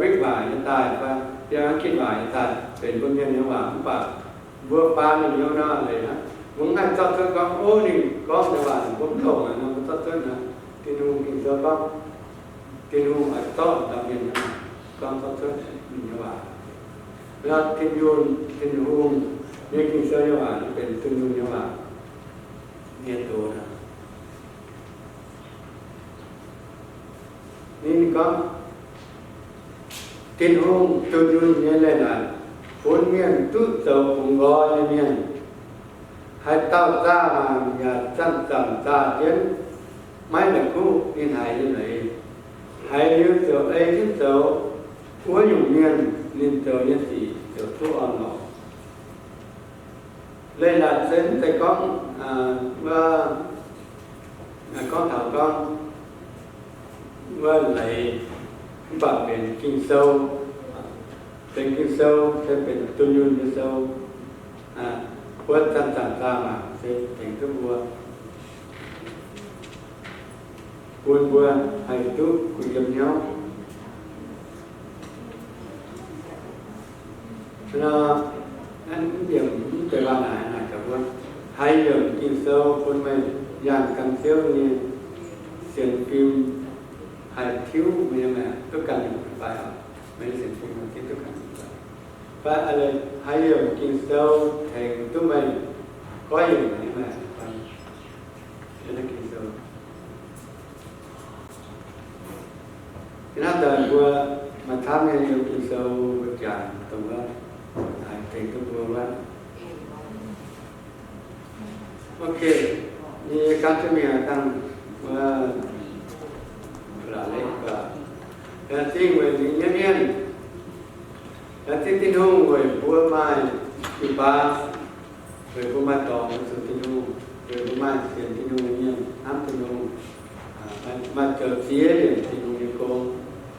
วิกบ่ายตายไปยังคิดบ่ายตายเป็นคนเดียวเนี่ยว่าป่ะบัวฟางอย่างเดียวน่าเลยนะมึงให้ตอนต้นก็โอ้นี่ก็จะว่าผมถงอ่ะนะตอนต้นนะกินนูกินเสือก็กินนูไอ้ต้นตามเย็นนะก็ตอนต้นเนี่ยว่าแล้วกินยูนกินนูนี่กินเสือเนี่ยว่าเป็นกินนูเนี่ยว่าเนี่ยตัวนะนี่ก็กินหุ่งจุดยุ่งเนี่ยเลยนะคนเมียนตุ๊ดเจ้าผงกอเนี่ยให้เต้าจ้ามาอย่าจังจังจ้าเจนไม่หนักคู่กินหายยังไงหายยืดเจ้าเอ้ที่เจ้าหัวอยู่เมียนนินเจ้าเนี่ยสิเจ้าตู้อ่อนหนอเลยlà đến tay con con thảo con lại bảo về kinh sâuเป็นkinh sâu sẽเป็นตุยุนkinh sâuวัดจันทร์ตามาเป็นตัวบัวให้ทุกคุยกับเนาะอันเดียวไปว่าไหนกับว่าให้เรื่องกินเซลคนไม่ย่างกันเที่ยวนี่เสียงฟิล์มให้ทิ้วมันยังไงต้องการอยู่ไปอ่ะเว mấy sinh phim mà tiếp tục hành và anh ấy hay dùng kinh sâu thành tụi mình có gì mà cho nên kinh sâu cái nào đời qua mà tham gia nhiều kinh sâu với cả tổng đó thành tụi vừa quá ok như các cái miệng tăng là lấy và là tin về những nhân nhân là tin hùng về bùa mai chữ ba về bùa mai tỏ về sự tin hùng về bùa mai tiền tin hùng nhân ám tin hùng mà chờ phía để tin hùng như cô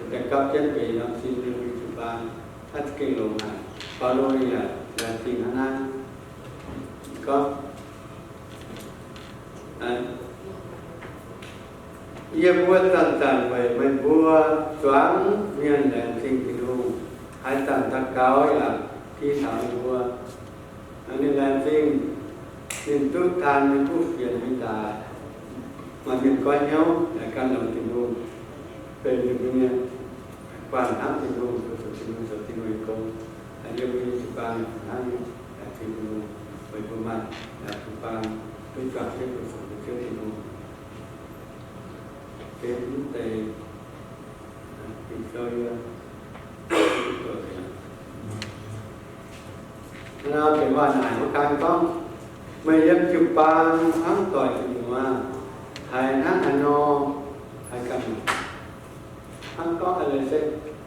để cấp chân về làm tin hùng chữ ba hết kinh lồng này và đôi là tin anh có ia bua tan về mình bua choáng miền đèn sinh thì đủ hai tan tan cao là khi thảo bua nên đèn sinh nên tốt than nên phúc phiền mình ta mà mình coi nhau là căn lòng tình đủ về những cái quan áp tình đủ sự tình đủ công anh yêu quý chụp ban anh là tình đủ với bua mặt là chụp ban với cả cái cuộc sống của chúng tình đủ cái vấn đề thì tôi nó cái hoàn này của các con mấy em chụp ban tháng tuổi thì mà hai tháng anh no hai căn hắn có hay là sẽ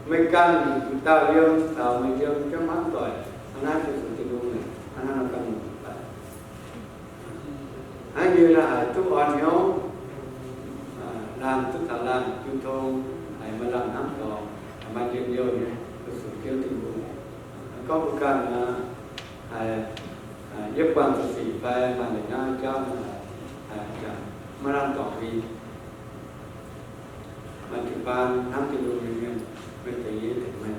mấy căn chúng ta liêu tạo mấy liêu cho tháng tuổi anh nói cho sự tình luôn này anh nói căn hay như là chúng on nhau làm tức là làm chúng tôi hãy mà làm nắm đó mà chuyện nhiều nữa sự kêu tình huống có một cái là giúp quan sự gì phải mà để nó cho mà làm tỏ vì mà thứ ba nắm tình huống như mình thấy thế này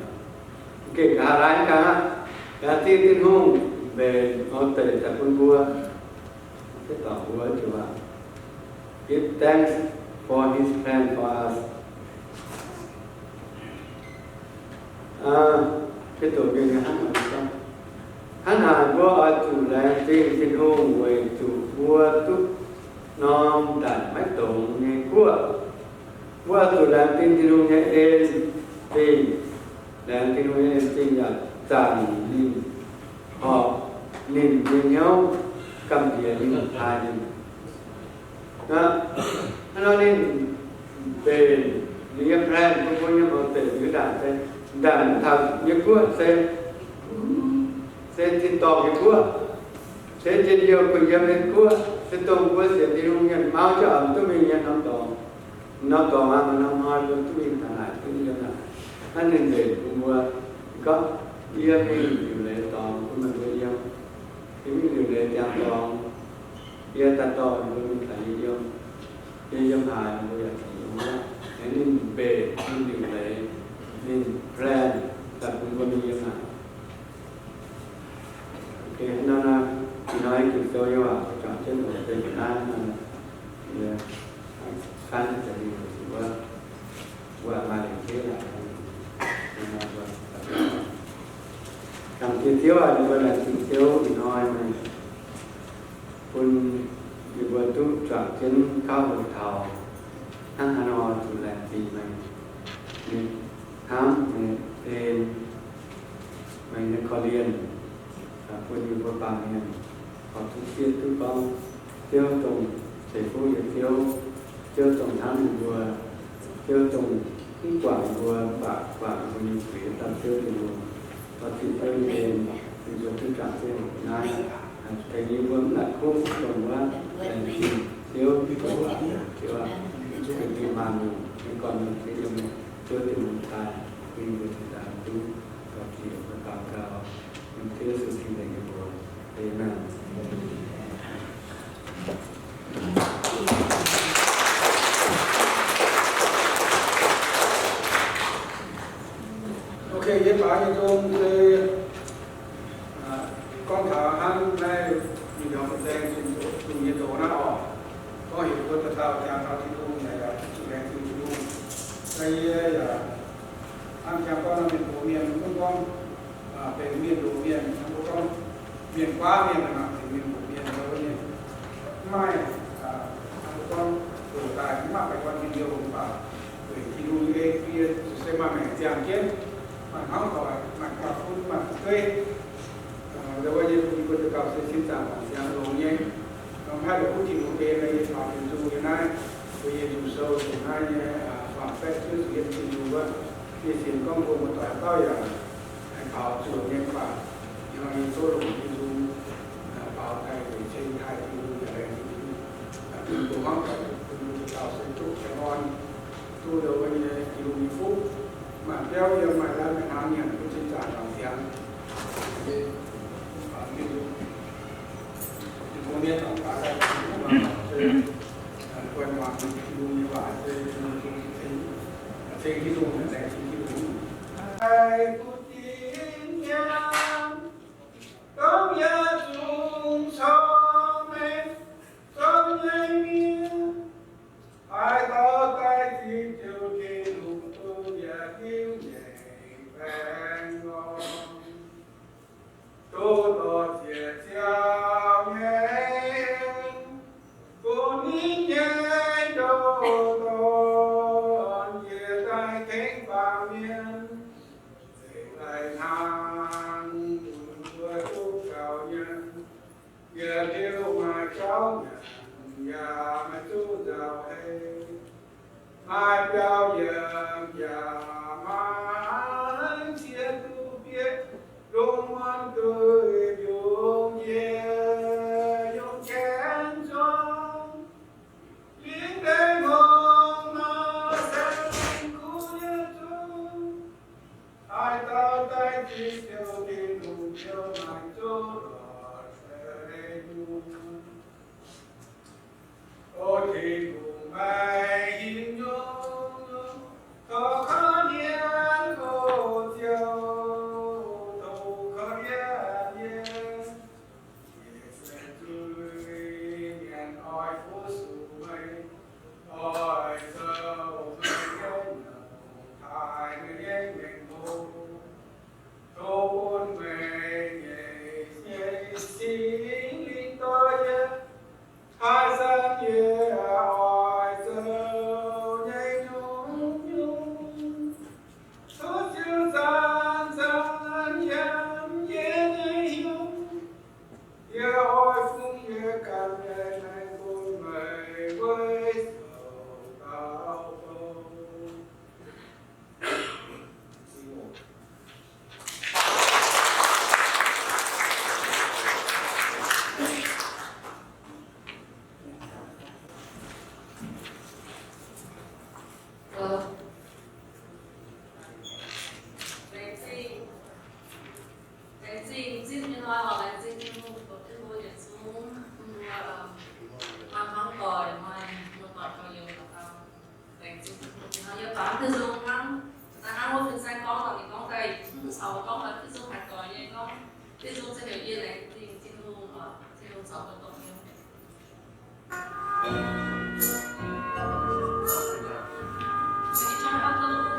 kể cả lái cả tin hùng về ngón tay tại con vua cái tỏ vua chủ à give thanks for his plan for us. Cái tổ viên hắn ở trong hắn hà vua ở chủ làng tin hùng về chủ vua túc non đàn mách tổng nghe cua vua chủ làng tin hùng nghe ên thì làng tin hùng nghe tin là tàn linh họ linh với nhau cầm địa linh hai linh đó nó nên về liệp ren không có những ông tử như đàn thằng như cua sẽ tin tỏ như cua sẽ trên nhiều của dân đến cua sẽ tông cua sẽ đi luôn nhận máu cho ẩm tôi mình nhận nó tỏ mà nó hỏi luôn tôi mình thằng này tôi mình này anh nên để mua có yêu mình điều lệ tỏ của mình với nhau thì mình điều lệ chạm tỏ yêu ta tỏ mình phải yêu cái dân hài bây giờ thì nên về nên điều lệ nên plan tập trung vào những dân hài ok nó nói chuyện tôi vào chọn chân của tôi Việt Nam là khănจะดีว่ามาถึงที่ไหนทำกินเที่ยวอะไรเวลากินเที่ยวอีน้อยมันคุณอยู่บนตู้จับเช่นข้าวหัวเทาทั้งฮานอยดูแลดีไหมนี่ทั้งเป็นไม่ในคอเรียนคุณอยู่บนปางเนี่ยขอทุกเที่ยวทุกบ้องเที่ยวตรงเสพผู้อยู่เที่ยวตรงทั้งบัวเที่ยวตรงที่กว่าบัวปากมันมีเสียงตามเที่ยวตัวพอติดไปเองเป็นตัวที่จับเที่ยวนั้นแต่นี้บัวหนักคุ้มตรงว่าแต่เที่ยวที่ตัวเที่ยวเป็นที่มาหนึ่งเป็นก่อนหนึ่งที่ยังเที่ยวที่มันตายมีวิธีการดูกับเที่ยวกับปากกาวมันเที่ยวสุดที่ไหนกันบัวเป็นนั่นcái diễn bảo như tôi con thảo hắn này mình học một đen dùng nhiệt độ nó có hiểu của tao chàng thảo thì này là chủ đề thì đây là anh chàng con là mình quá miền là miền một miền rồi miền mai con tuổi tài cũng mặc cái con video cũng bảo bởi khi nuôi cái kia sẽ mà mẹ chàng chết mà nó hỏi mà cặp cũng mà thuê rồi bây giờ thì tôi cặp sẽ xin chào bạn chàng rồi nhé còn hai đứa cũng chỉ một bên này họ thì dùng cái này bây giờ dùng sâu dùng hai phạm phép chứ hiện thì dùng vậy thì xin con vô một tòa bao giờ bảo chủ nhân bảo nhưng mà số lượng thì dùng bảo thầy để trên thầy thì dùng cái này tôi mong là tôi tạo sự chúc cho con tôi đâu bây giờ thì dùng phút mà theo giờ mà ra cái nào nhận cái trên trả bằng tiền thì không biết là cả cái mà quen hoàn thì dùng như vậy thì cái dùng là để cái dùng ai cũng tin nhau không nhớ chung cho mình không nhớ miên ai có cái gì chiều kỳ lục tôi và yêu nhảy vang ngon tôi có chia chào nhé cô ní nhé đồ đòn chia tay cánh vào miên để lại hàng vừa tu cầu nhân giờ kêu mà cháu nhà mà chú giàu hay mai bao giờ nhà mai chia tu biết đúng ăn cười dùng về dùng chén cho liên đến hôm mà sẽ cứu nhớ chung ai tao tay chỉ theo đi đủ theo mạnh chỗ đó sẽ đủ ôi thì cùng ai hình dung có khó nhớ cô chiều đâu có nhớ nhé sẽ tươi ngàn oi phố sù mây oi sâu mây nhông thai người nhanh mình vô thôn về nhảy xin linh tôi hai gian kia hỏi sâu nhảy nhung nhung số chiều gian gian nhắm nhé nhảy nhung nhớ ôi phung nhớ cảm nhớ này buồn mây với sầu đau khổ Xin như nói hoặc là xin như một cái ngôi điện xuống mang kháng còi mà một tọt vào nhiều là đánh xin nó nhớ toán từ dùng mang ta ăn một phần xanh con là mình con cây sau con là từ dùng hạt còi như con từ dùng sẽ hiểu yên này thì xin dùng ở xin dùng sau phần tổng nhiều trong các câu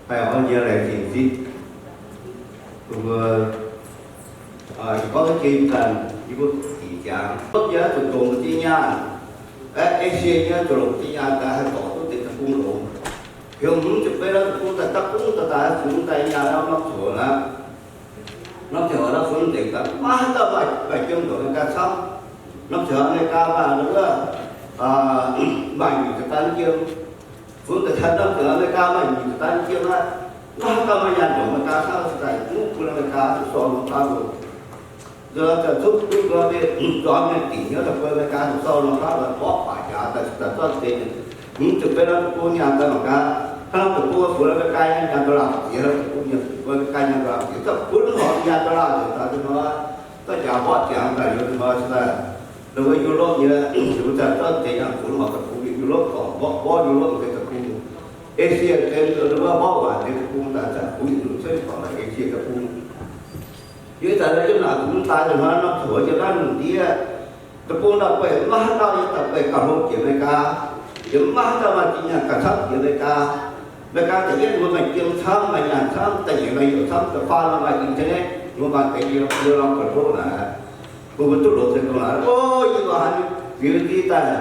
phải hỏi giờ này thì vừa có cái kim cần như có thị trạng bất giá tụi tụi tí nha Asia nhá tụi tí nha ta hay có tụi tiền cung lộ hiểu muốn chụp bé đó cũng ta tắt cũng ta xuống tay nhà đó nó sửa là nó sửa nó xuống tiền ta má ta bài chân tụi người ta xong nó sửa người ta và nữa bài người ta chưa phương tự thân đó sửa người ta bài người ta chưa á nó ta mà dàn chỗ người ta sao phải cũng của người ta so với ta rồi giờ ta thúc rồi về cho nên chỉ nhớ là quên người ta so với ta là có phải trả ta cho tiền những chụp bé đó cô nhà ta mà cả không tụi cô phụ nữ cái nhà tôi làm gì đâu cũng như với cái nhà tôi làm gì tất cuốn họ nhà tôi làm thì ta cứ nói tất cả họ chẳng là như thế là đối với Europe như chúng ta có thể là phụ họ tập cũng như Europe còn bỏ Europe cái tập cũng Asia trên nó bỏ vào thì cũng ta sẽ cũng như thế còn là Asia tập cũng dưới ta đây chúng ta cũng ta thì nó sửa cho nó một tí tập cũng là phải mất đâu như tập phải cả một chuyện này cả những mắt ta mà chỉ nhà cả sắp chuyện này cả tự nhiên mình kiếm xong mà nhà xong tại vì bây giờ xong thì pha nó lại internet nhưng mà cái gì đưa lòng phải thôi là cô vẫn tốt độ thì cô nói ôi nhưng mà hắn vì đi ta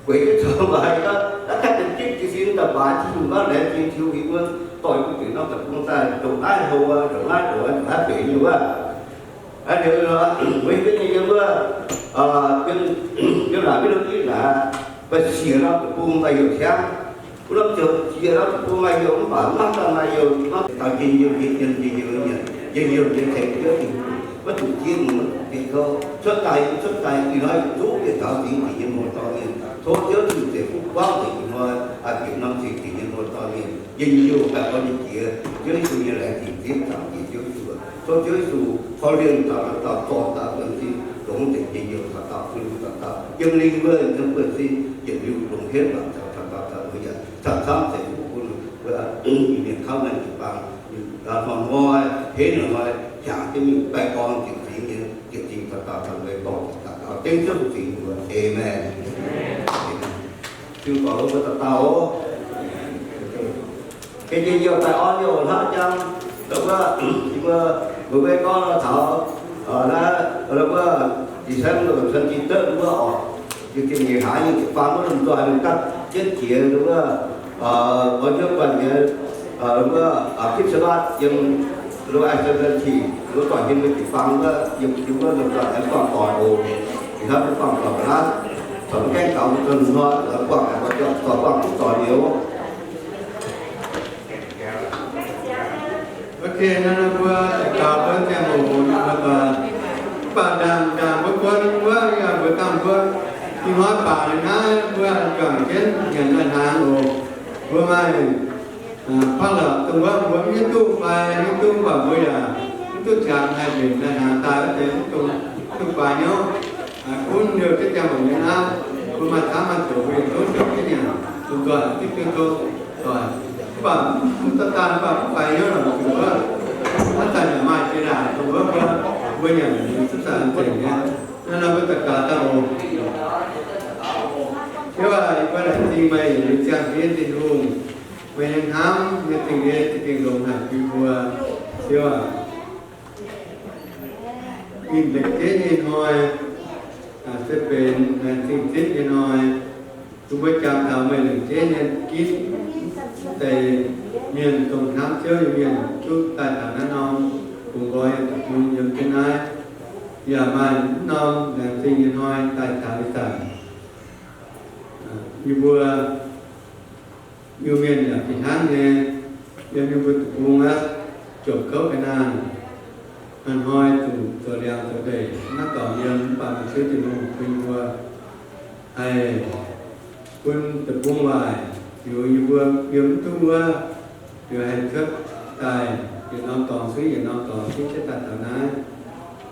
quấy cái chỗ bài đó đã cắt đến chết chỉ xin tập bài chỉ dùng nó để chỉ thiếu cái quân tội cái chuyện nó tập công ta trồng lái hồ trồng lái đồ hát bị nhiều quá anh điều là với cái này nhưng mà cái là cái đơn là và xìa nó cũng buông tay nhiều xem nó xìa nó cũng buông tay nhiều nó bảo mắc ra này nhiều nó tạo nhiều nhiều thành cái thì bất chủ chiên thì có xuất tài thì nói giúp để tạo tính thì nhân một to nhiên thôi chứ thì để phúc quang thì nói kiểm năm thì nhân một to nhiên nhiều cả con những kia chứ dù như là thì tiếp tạo thì chứ thôi chứ dù khó liên tạo gần thì đúng thì nhiều tạo dân linh với những người xin hiện lưu đồng hết và tạo bây giờ sản phẩm thì cũng là miền không nên chỉ bằng còn ngôi thế nữa thôi chả cái những bài con chuyện gì tạo thành người bỏ tạo tên trước của chuyện của amen chưa có với tạo cái gì nhiều tài on nhiều hết chăng đúng không nhưng mà vừa với con thảo ở đó thì xem được sân chi tết đúng không chứ cái gì hại như cái phán nó làm cho mình cắt chết chia đúng không có trước phần cái đúng không ở kiếp số 3 nhưng lúc anh chơi thì lúc toàn nhân cái phán đó nhưng chúng nó làm cho em còn tỏi đồ thì nó cũng còn tỏi lá còn cái cọng cần nó ở quảng cũng tỏi nhiều ok nó vừa tạo với cái một bà đàn với quân với cầm quân thì nói bà này nó vừa chuẩn kết nhận ngân hàng rồi vừa mai phát lập từng bước với những tu bài những tu và bây giờ những tu chạm hay việc ngân hàng tài có thể tu bài nhau cũng được cái chạm ở Việt Nam vừa mà thám ăn chủ quyền tốt cho cái nhà từng tuần tích tương tô rồi và chúng ta tan và bài nhau là một bữa nó thành nhà mai cái đàn từng bước với nhà mình xuất sản tiền nhé nó có tất cả tao thế và có lại thì mày được trang kiến thì luôn mày đang hám như tình nghĩa thì tình đồng hạt vì vua chưa in lịch thế như thôi sẽเป็นสิ่งที่จะน้อยทุกประจำทำให้หนึ่งเช่นคิดแต่เมียนตรงน้ำเชื่อเมียนชุดตาฐานน้องcùng gọi mình dùng cái này giờ mà non làmสิ่งที่น้อยตาฐานต่างอยู่บัวอยู่เมียนอย่างที่ทั้งเนี่ยยังอยู่บนตุงอ่ะจบเขาไปนานมันห้อยถูกตัวเดียวตัวเดียวนักต่อเยังป่าชื่อที่นู่นเป็นบัวไอ้คุณตะบุ้งวายอยู่บัวยืมตัวอยู่ให้เทิดตายอยู่นอนต่อซื้ออยู่นอนต่อที่จะตัดต่อนั้น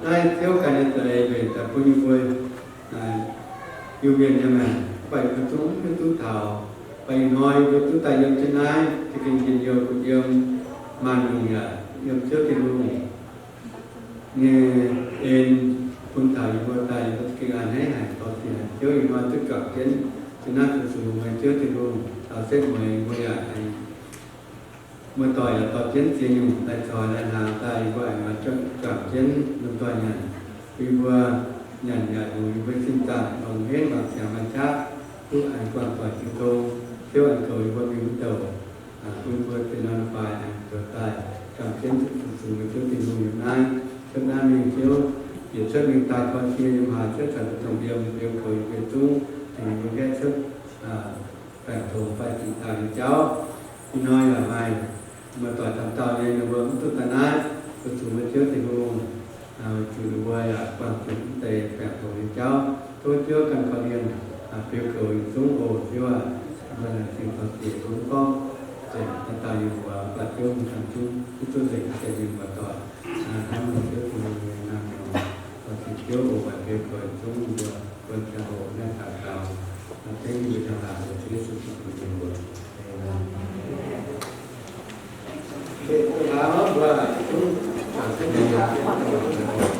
ได้เที่ยวกันในทะเลไปแต่คุณอยู่บัวอยู่เวียนยังไงไปกระตุ้นเท้าไปน้อยกระตุ้นตายยังชนะที่กินกินเยอะกุเยอะมันอยู่อย่างยังเชื่อที่นู่นเนี่ยเอ็นคุณถ่ายบัวตายก็กินงานให้หายต่อที่ไหนเยอะอีกน้อยจะกลับเช่นชนะสูงๆเชื่อที่นู่นเอาเส้นใหม่บัวใหญ่เมื่อต่อยต่อเช่นเสียงอยู่ในซอยในหางตายบัวมาจนกลับเช่นลำตัวใหญ่ปีบัวใหญ่อยู่เป็นสิ่งต่างลงเห็นแบบเสียงมันชัดผู้อ่านความปล่อยจิตโตเที่ยวอันโตอยู่บนวิวเตอร์คุณบัวเป็นนอนไฟตัวตายกลับเช่นสูงๆเชื่อที่นู่นอยู่นั้นเช่นนั้นมีเที่ยวเหยียดเชือกมีตายคนเชียร์อยู่หาเชือกสันติเดียวเคยเป็นตู้ถึงเป็นแค่เชือกแปะโถไฟติดตายเจ้าที่น้อยละไม่เมื่อต่อยทำเตาเนี่ยเมื่อตุตานะก็สูงเชือกที่นู่นจุดบัวความจุดเตะแปะโถเจ้าตัวเชือกกันเขาเรียนเปรียบเคยสูงโอที่ว่ามันสิ่งความเสี่ยงของก็จะตายอยู่ว่าปลัดเชือกทำชุ่มที่ตัวเด็กจะยืนมาต่อทำมันเชือกที่นู่นนั่งนอนพอสิ่งเชือกโอ้แบบเปรียบเคยสูงบัวคนจะโอ้แน่ขาดเราเทคนิคทางการเสียสุดที่เป็นบัวเด็กถามว่าคุณเส้นใหญ่